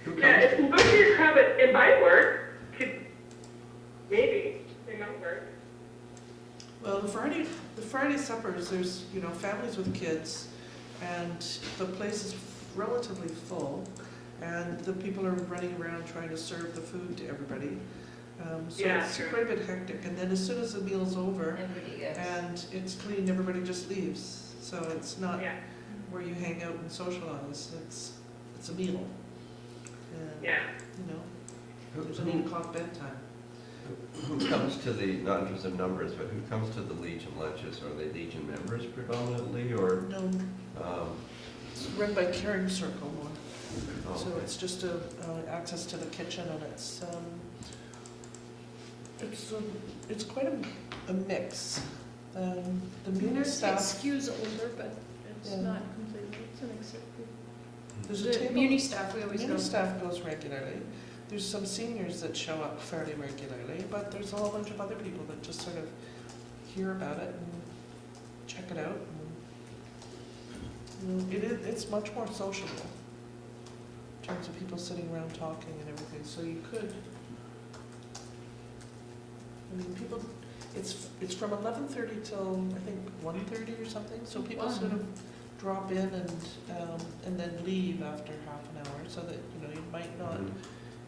Who Yeah, comes? it's supposed to be a crowd, but it might work. Maybe, it might work. Well, the Friday suppers, there's, families with kids, and the place is relatively full, and the people are running around trying to serve the food to everybody. So Yeah, it's sure. quite a bit hectic, and then as soon as the meal's over, Everybody goes. and it's clean, everybody just leaves. So it's not Yeah, where you hang out and socialize, it's a meal. And, yeah. there's an 8 o'clock bedtime. Who comes to the, not in terms of numbers, but who comes to the Legion lunches? Are they Legion members predominantly, or? No, it's run by Caring Circle more. Oh, So okay. it's just access to the kitchen, and it's quite a mix. The meal It staff, skews older, but it's Yeah. not completely, it's an excerpt group. There's a The table. muni stuff, we always go. Muni staff goes regularly. There's some seniors that show up fairly regularly, but there's a whole bunch of other people that just sort of hear about it and check it out. And, it's much more sociable in terms of people sitting around talking and everything. So you could. I mean, people. It's from 11:30 till I think 1:30 or something. So people sort of drop in and then leave after half an hour, so that you might not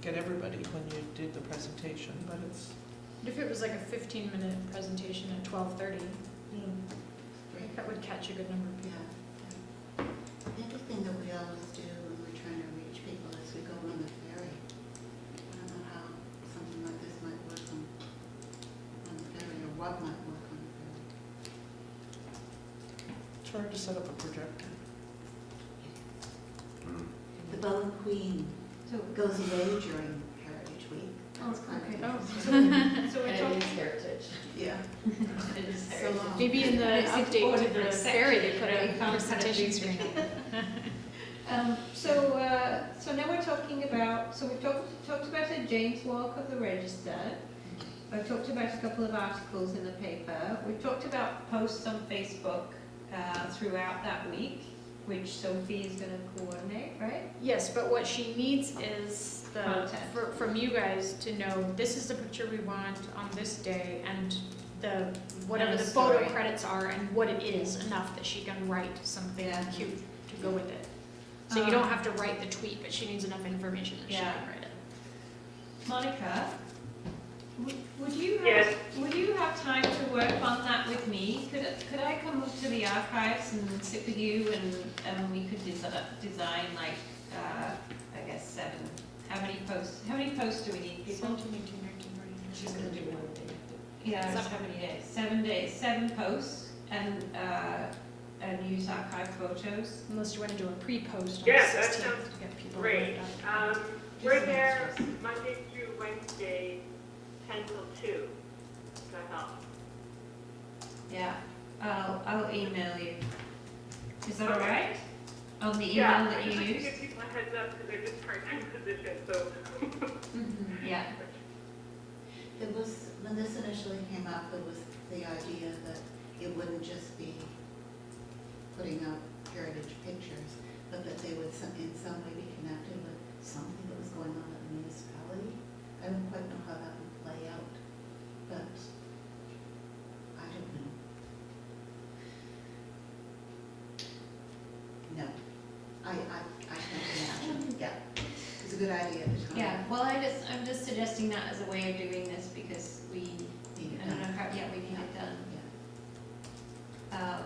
get everybody when you did the presentation, but it's. If it was like a 15-minute presentation at 12:30, that would catch a good number of people. Yeah. The other thing that we always do when we're trying to reach people is we go on the ferry. I don't know how something like this might work on the ferry, or what might work on the ferry. It's hard to set up a projector. The Bow and Queen So, goes away during Heritage Week. That's kind of okay. interesting. so we're And it talking. is heritage. Yeah. It is So long. Maybe in the It's update to important for the a ferry, they section, put right? a You can't presentation kind of screen up. So now we're talking about, so we've talked about a James Walk of the Register. I've talked about a couple of articles in the paper. We've talked about posts on Facebook throughout that week, which Sophie is going to coordinate, right? Yes, but what she needs is Content. from you guys to know, this is the picture we want on this day, and whatever And a the photo story. credits are, and what it is, enough that she can write something Yeah. cute to go with it. So you don't have to write the tweet, but she needs enough information that she Yeah. can write it. Monica, would you Yes. have time to work on that with me? Could I come up to the archives and sit with you and we could design like I guess 7. How many posts do we need, people? 17, 18, 19, 20. She's gonna do one thing. Yeah, Seven. 7 days. 7 days, 7 posts and use archive photos. Unless you want to do a pre-post on Yes, the that 16th sounds to get people Great. lined up. We're there Monday through Wednesday, 10 till 2. Does that help? Yeah, I'll email you. Is that all Okay. right? On the email Yeah, that I you just like to use? give people a heads up because they're just part-time positions, so. Yeah. It was, when this initially came up, it was the idea that it wouldn't just be putting up heritage pictures, but that they would in some way be connected with something that was going on at the municipality. I don't quite know how that would play out, but I don't know. No, I can't imagine, yeah. It's a good idea at the time. Yeah, well, I'm just suggesting that as a way of doing this because we, Need it I don't know done. how, yeah, we need it done. Yeah.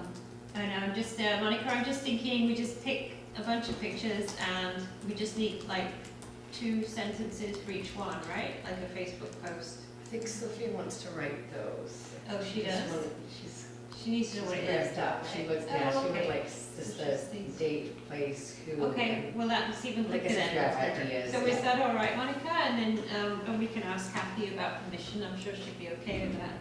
And I'm just, Monica, I'm just thinking we just pick a bunch of pictures and we just need like 2 sentences for each one, right? Like a Facebook post. I think Sophie wants to write those. Oh, she does? She's She needs to know what it is. ramped up. She was, Oh, yeah, she okay. would like So just just the these. date, place, who. Okay, and- well, that's even Like quicker I said, then. draft ideas. So is that all right, Monica? And then, and we can ask Kathy about permission. I'm sure she'd be okay with that.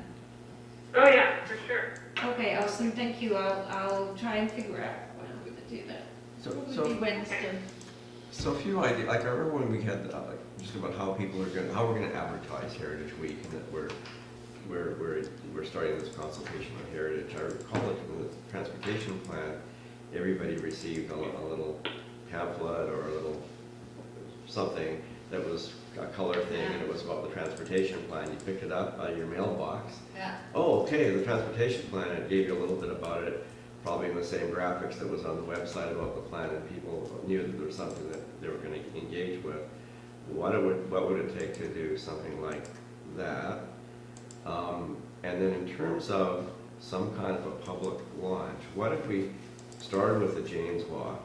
Oh, yeah, for sure. Okay, awesome, thank you. I'll try and figure out when I'm gonna do that. Probably Wednesday. So a few ideas, like I remember when we had, just about how we're gonna advertise Heritage Week, and that we're starting this consultation on heritage. I recall that in the transportation plan, everybody received a little pamphlet or a little something that was a color thing, and it was about the transportation plan. You picked it up out of your mailbox. Yeah. Oh, okay, the transportation plan, it gave you a little bit about it, probably in the same graphics that was on the website about the plan, and people knew that there was something that they were gonna engage with. What would it take to do something like that? And then in terms of some kind of a public launch, what if we started with the James Walk,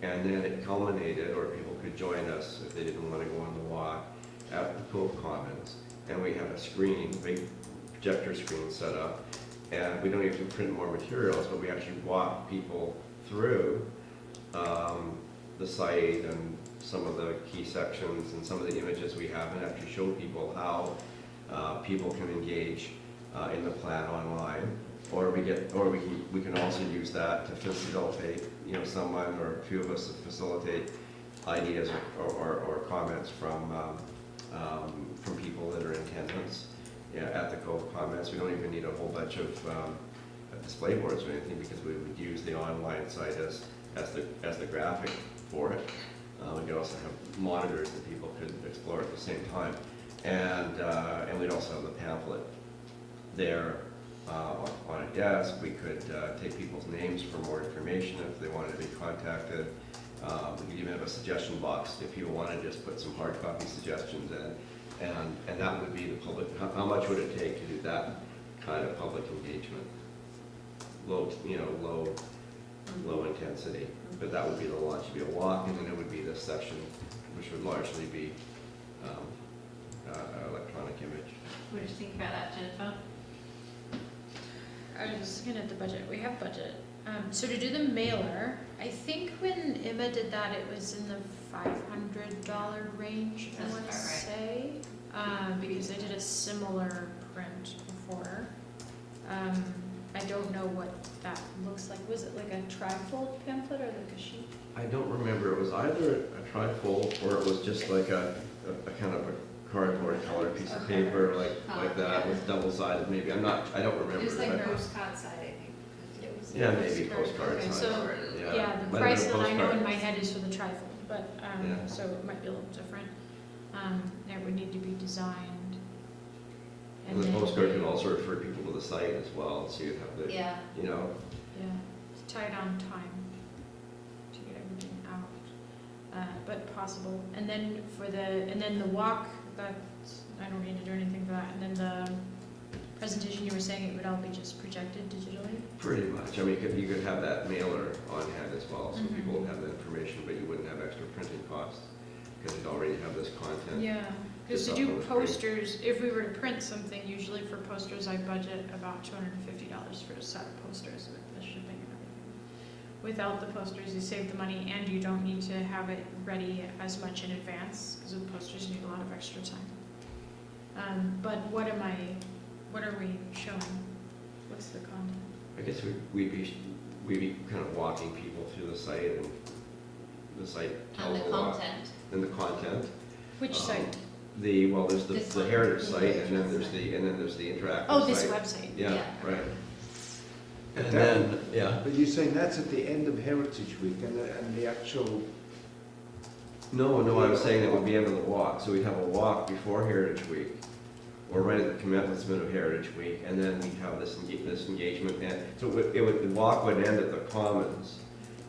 and then it culminated, or people could join us if they didn't want to go on the walk, at the Cove Commons, and we had a screen, big projector screen set up, and we don't even print more materials, but we actually walk people through the site and some of the key sections and some of the images we have, and actually show people how people can engage in the plan online, or we can also use that to facilitate someone or a few of us to facilitate ideas or comments from people that are in attendance, ethical comments. We don't even need a whole bunch of display boards or anything, because we would use the online site as the graphic for it. We could also have monitors that people could explore at the same time, and we'd also have the pamphlet there on a desk. We could take people's names for more information if they wanted to be contacted. We could even have a suggestion box if people wanted to just put some hard copy suggestions in, and that would be the public. How much would it take to do that kind of public engagement? Low intensity, but that would be the launch. It'd be a walk, and then it would be this section, which would largely be electronic image. What do you think about that, Jennifer? I was looking at the budget. We have budget. So to do the mailer, I think when Emma did that, it was in the $500 range, I That's want to about right. say, because I did a similar print before. I don't know what that looks like. Was it like a trifold pamphlet or like a sheet? I don't remember. It was either a trifold or it was just like a kind of a cardboard colored piece of Okay. paper like that with double-sided maybe. I don't remember. It was like but- postcard side, I think. It was Yeah, maybe postcard Okay, size. so, yeah, the Might have price been a that I know in postcard. my head is for the trifold, but, Yeah. so it might be a little different. It would need to be designed. And the postcard can also refer people to the site as well, so you'd have the, Yeah. Yeah, it's tight on time to get everything out, but possible. And then the walk, that's, I don't need to do anything for that. And then the presentation, you were saying it would all be just projected digitally? pretty much. I mean, you could have that mailer on hand as well, so Mhm. people would have the information, but you wouldn't have extra printing costs because you'd already have this content. Yeah, because to Just up do on the screen. posters, if we were to print something, usually for posters, I budget about $250 for a set of posters with the shipping and everything. Without the posters, you save the money and you don't need to have it ready as much in advance, because with posters, you need a lot of extra time. But what are we showing? What's the content? I guess we'd be kind of walking people through the site, and the site And tells the a lot. content. And the content. Which site? There's This the one. heritage The site, and then heritage there's the interactive site. Oh, this website. Yeah, Yeah. right. But And that- then, yeah. But you're saying that's at the end of Heritage Week, and the actual, No, I was saying it would be end of the walk, so we'd have a walk before Heritage Week, or right at the commencement of Heritage Week, and then we'd have this engagement, and so the walk would end at the Commons,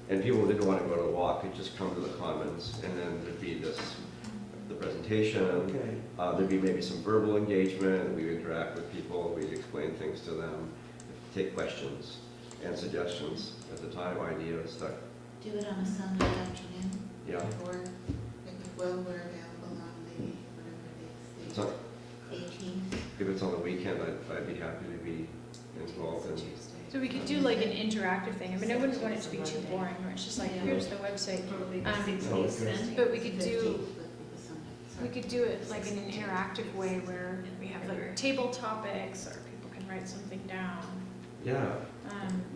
and people who didn't want to go to the walk could just come to the Commons, and then there'd be the presentation, okay. there'd be maybe some verbal engagement, we'd interact with people, we'd explain things to them, take questions and suggestions at the time, ideas, stuff. Do it on a Sunday afternoon, Yeah. or if we're available on the, whatever It's dates, not, the 18th. if it's on the weekend, I'd be happy to be involved in. So we could do like an interactive thing. I mean, I wouldn't want it to be too boring, where it's just like, here's the website. Probably the Um, 16th then. But we could 15th do, would be the Sunday. we could do it like in an interactive way where we have like table topics, or people can write something down. Yeah,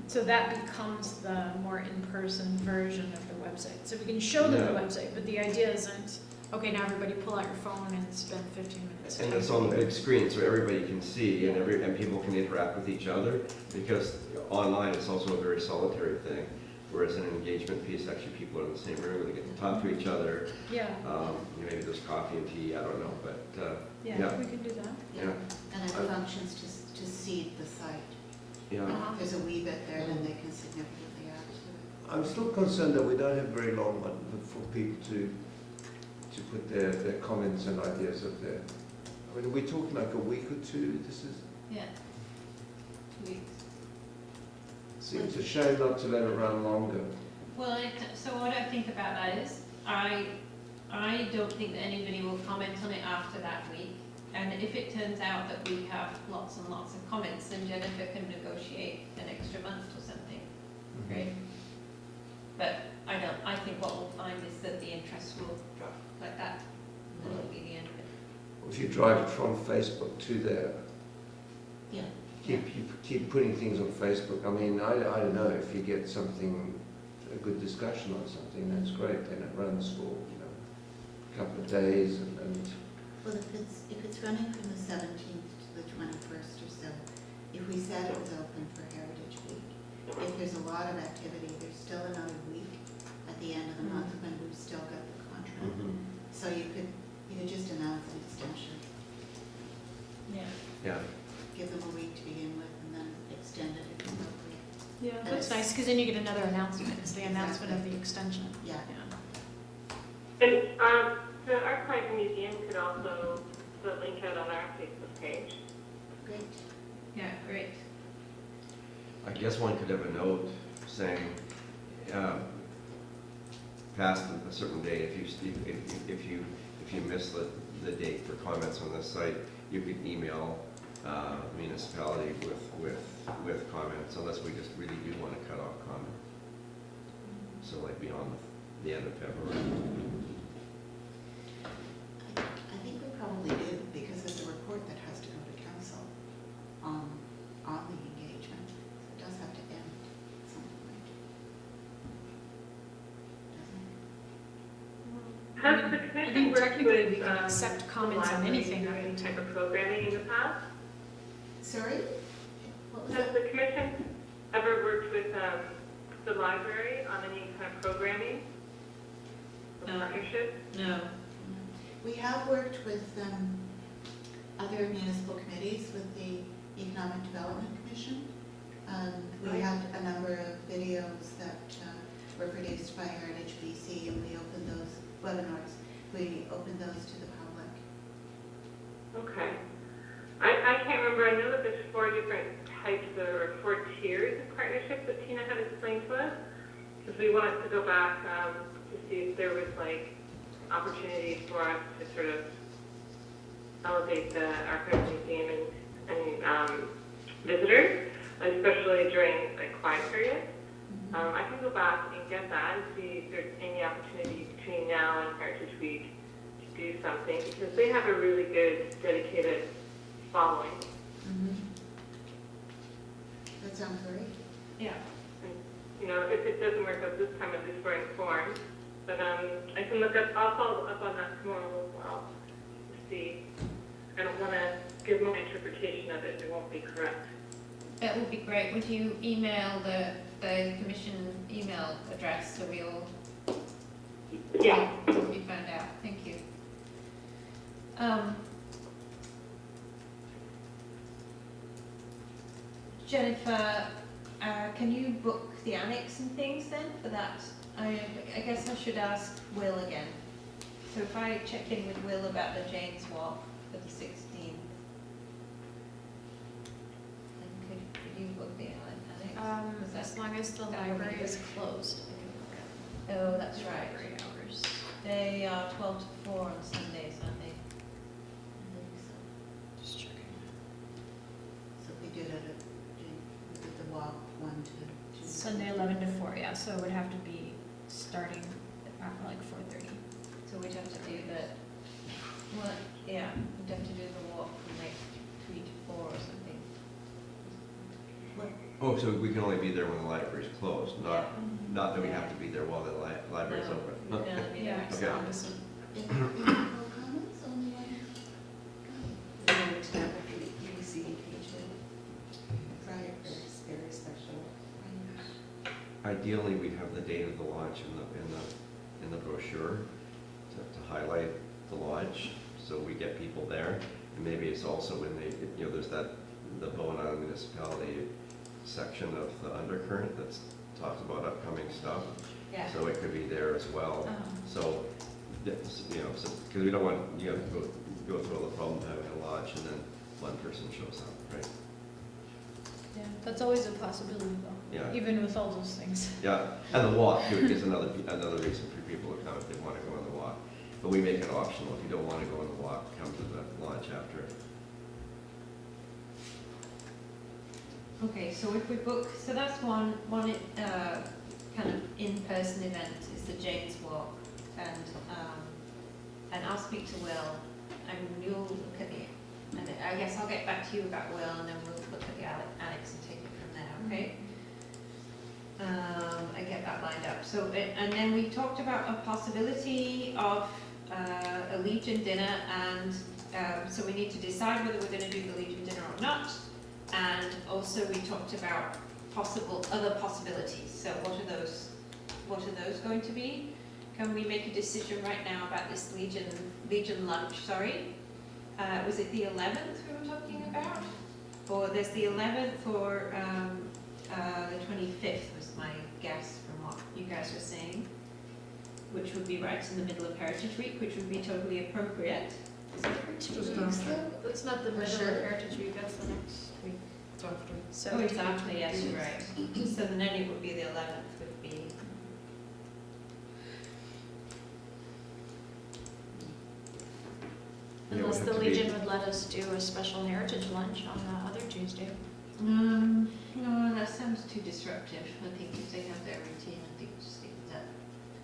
So that becomes the more in-person version of the website. So we can show them the Yeah. website, but the idea isn't, okay, now everybody pull out your phone and spend 15 minutes. and it's on the big screen, so everybody can see, and people can interact with each other, because online it's also a very solitary thing, whereas in an engagement piece, actually people are in the same room, and they get to talk to each other, Yeah, maybe there's coffee and tea, I don't know, but, yeah, Yeah. we can do that. yeah, And it functions to seed the site. yeah. Uh-huh. There's a wee bit there, then they can significantly add to it. I'm still concerned that we don't have very long one for people to put their comments and ideas up there. I mean, are we talking like a week or two? This is, Yeah. 2 weeks. seems a shame not to let it run longer. Well, so what I think about that is, I don't think that anybody will comment on it after that week. And if it turns out that we have lots and lots of comments, then Jennifer can negotiate an extra month or something, right? But I think what we'll find is that the interest will drop like that, and it'll be the end of it. If you drive it from Facebook to there, Yeah. keep putting things on Facebook. I mean, I don't know if you get something, a good discussion on something, that's great, then it runs for, you know, a couple of days and Well, if it's running from the 17th to the 21st or so, if we said it was open for Heritage Week, if there's a lot of activity, there's still another week at the end of the month when we've still got the contract. So you could just announce an extension, Yeah. Yeah, give them a week to begin with, and then extend it if appropriate. Yeah, that's nice, because then you get another announcement, it's the announcement of the extension. Yeah. Yeah. And the Archive Museum could also put a link out on our Facebook page. Great. Yeah, great. I guess one could have a note saying, past a certain date, if you miss the date for comments on this site, you could email municipality with comments, unless we just really do want to cut off comment. So like beyond the end of February. I think we probably do, because there's a report that has to go to council on the engagement. It does have to end at some point. Doesn't it? Has the I commission think worked technically we with, can accept the comments on library anything. doing any type of programming in the past? Sorry? What was Has that? the commission ever worked with the library on any kind of programming or No. partnership? No. We have worked with other municipal committees, with the Economic Development Commission. We Right. had a number of videos that were produced by Heritage BC, and we opened those webinars. We opened those to the public. Okay. I can't remember, I know that there's 4 different types or 4 tiers of partnership that Tina had explained to us, because we wanted to go back to see if there was like opportunities for us to sort of elevate the Archive Museum and visitors, especially during like quiet periods. I can go back and get that and see if there's any opportunity between now and Heritage Week to do something, because they have a really good dedicated following. That sounds great. Yeah. And, you know, if it doesn't work out this time, at least we're informed. But I can look up, I'll follow up on that tomorrow as well to see. I don't want to give my interpretation of it, it won't be correct. That would be great. Would you email the commission email address so we'll Yeah. be found out? Thank you. Jennifer, can you book the annex and things then for that? I guess I should ask Will again. So if I check in with Will about the Jane's Walk for the 16th, then could you book the annex? Was that- As long as the that library okay? is closed, I can look at Oh, that's right. library hours. They are 12 to 4 on Sundays, aren't they? Just checking. So if we did it at, we did the walk 1 to 2. Sunday 11 to 4, yeah, so it would have to be starting at like 4:30. So we'd have to do well, yeah, we'd have to do the walk from like 3 to 4 or something. Oh, so we can only be there when the library's closed, not that we have to be there while the library's No. open. No, that'd be Yeah, nice. it's the opposite. Any comments on the one? Right. Very special. Ideally, we'd have the date of the launch in the brochure to highlight the launch, so we get people there. And maybe it's also when there's the Bowen Island Municipality section of the undercurrent that talks about upcoming stuff. Yeah. So it could be there as well. So, because we don't want, to go through all the problems of having a launch and then one person shows up, right? Yeah, that's always a possibility though, Yeah. even with all those things. Yeah, and the walk too is another reason for people to come if they want to go on the walk. But we make it optional. If you don't want to go on the walk, come to the launch after. Okay, so if we book, so that's one kind of in-person event is the Jane's Walk, and I'll speak to Will, and you'll look at and I guess I'll get back to you about Will, and then we'll look at the annex and take it from there, okay? I get that lined up. So, and then we talked about a possibility of a Legion dinner, and so we need to decide whether we're going to do the Legion dinner or not. And also we talked about other possibilities. So what are those? What are those going to be? Can we make a decision right now about this Legion lunch? Sorry, was it the 11th we were talking about? Or there's the 11th or the 25th was my guess from what you guys were saying, which would be right in the middle of Heritage Week, which would be totally appropriate. Is it for 2 Just weeks after. though? It's not the For middle sure. of Heritage Week, that's the next week. It's after. So Oh, exactly, yes, you're right. So then it would be the 11th would be. Yeah, Unless we'd the have to be- Legion would let us do a special heritage lunch on the other Tuesday. No, that sounds too disruptive. I think if they have their routine, I think we'll just stick with that.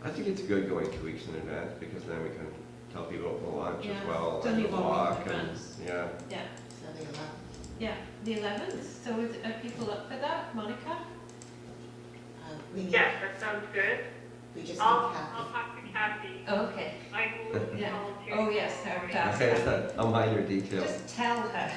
I think it's good going 2 weeks in advance, because then we can tell people about the lunch Yeah, as well, it's and only the 1 week in walk, and, advance. yeah. Yeah, So the 11th. yeah, the 11th. So are people up for that, Monica? We need, Yes, that sounds good. we just need I'll Kathy. talk to Kathy. Okay. I will Yeah. volunteer. Oh, yes, her for- task. Okay, it's a minor detail. Just tell her.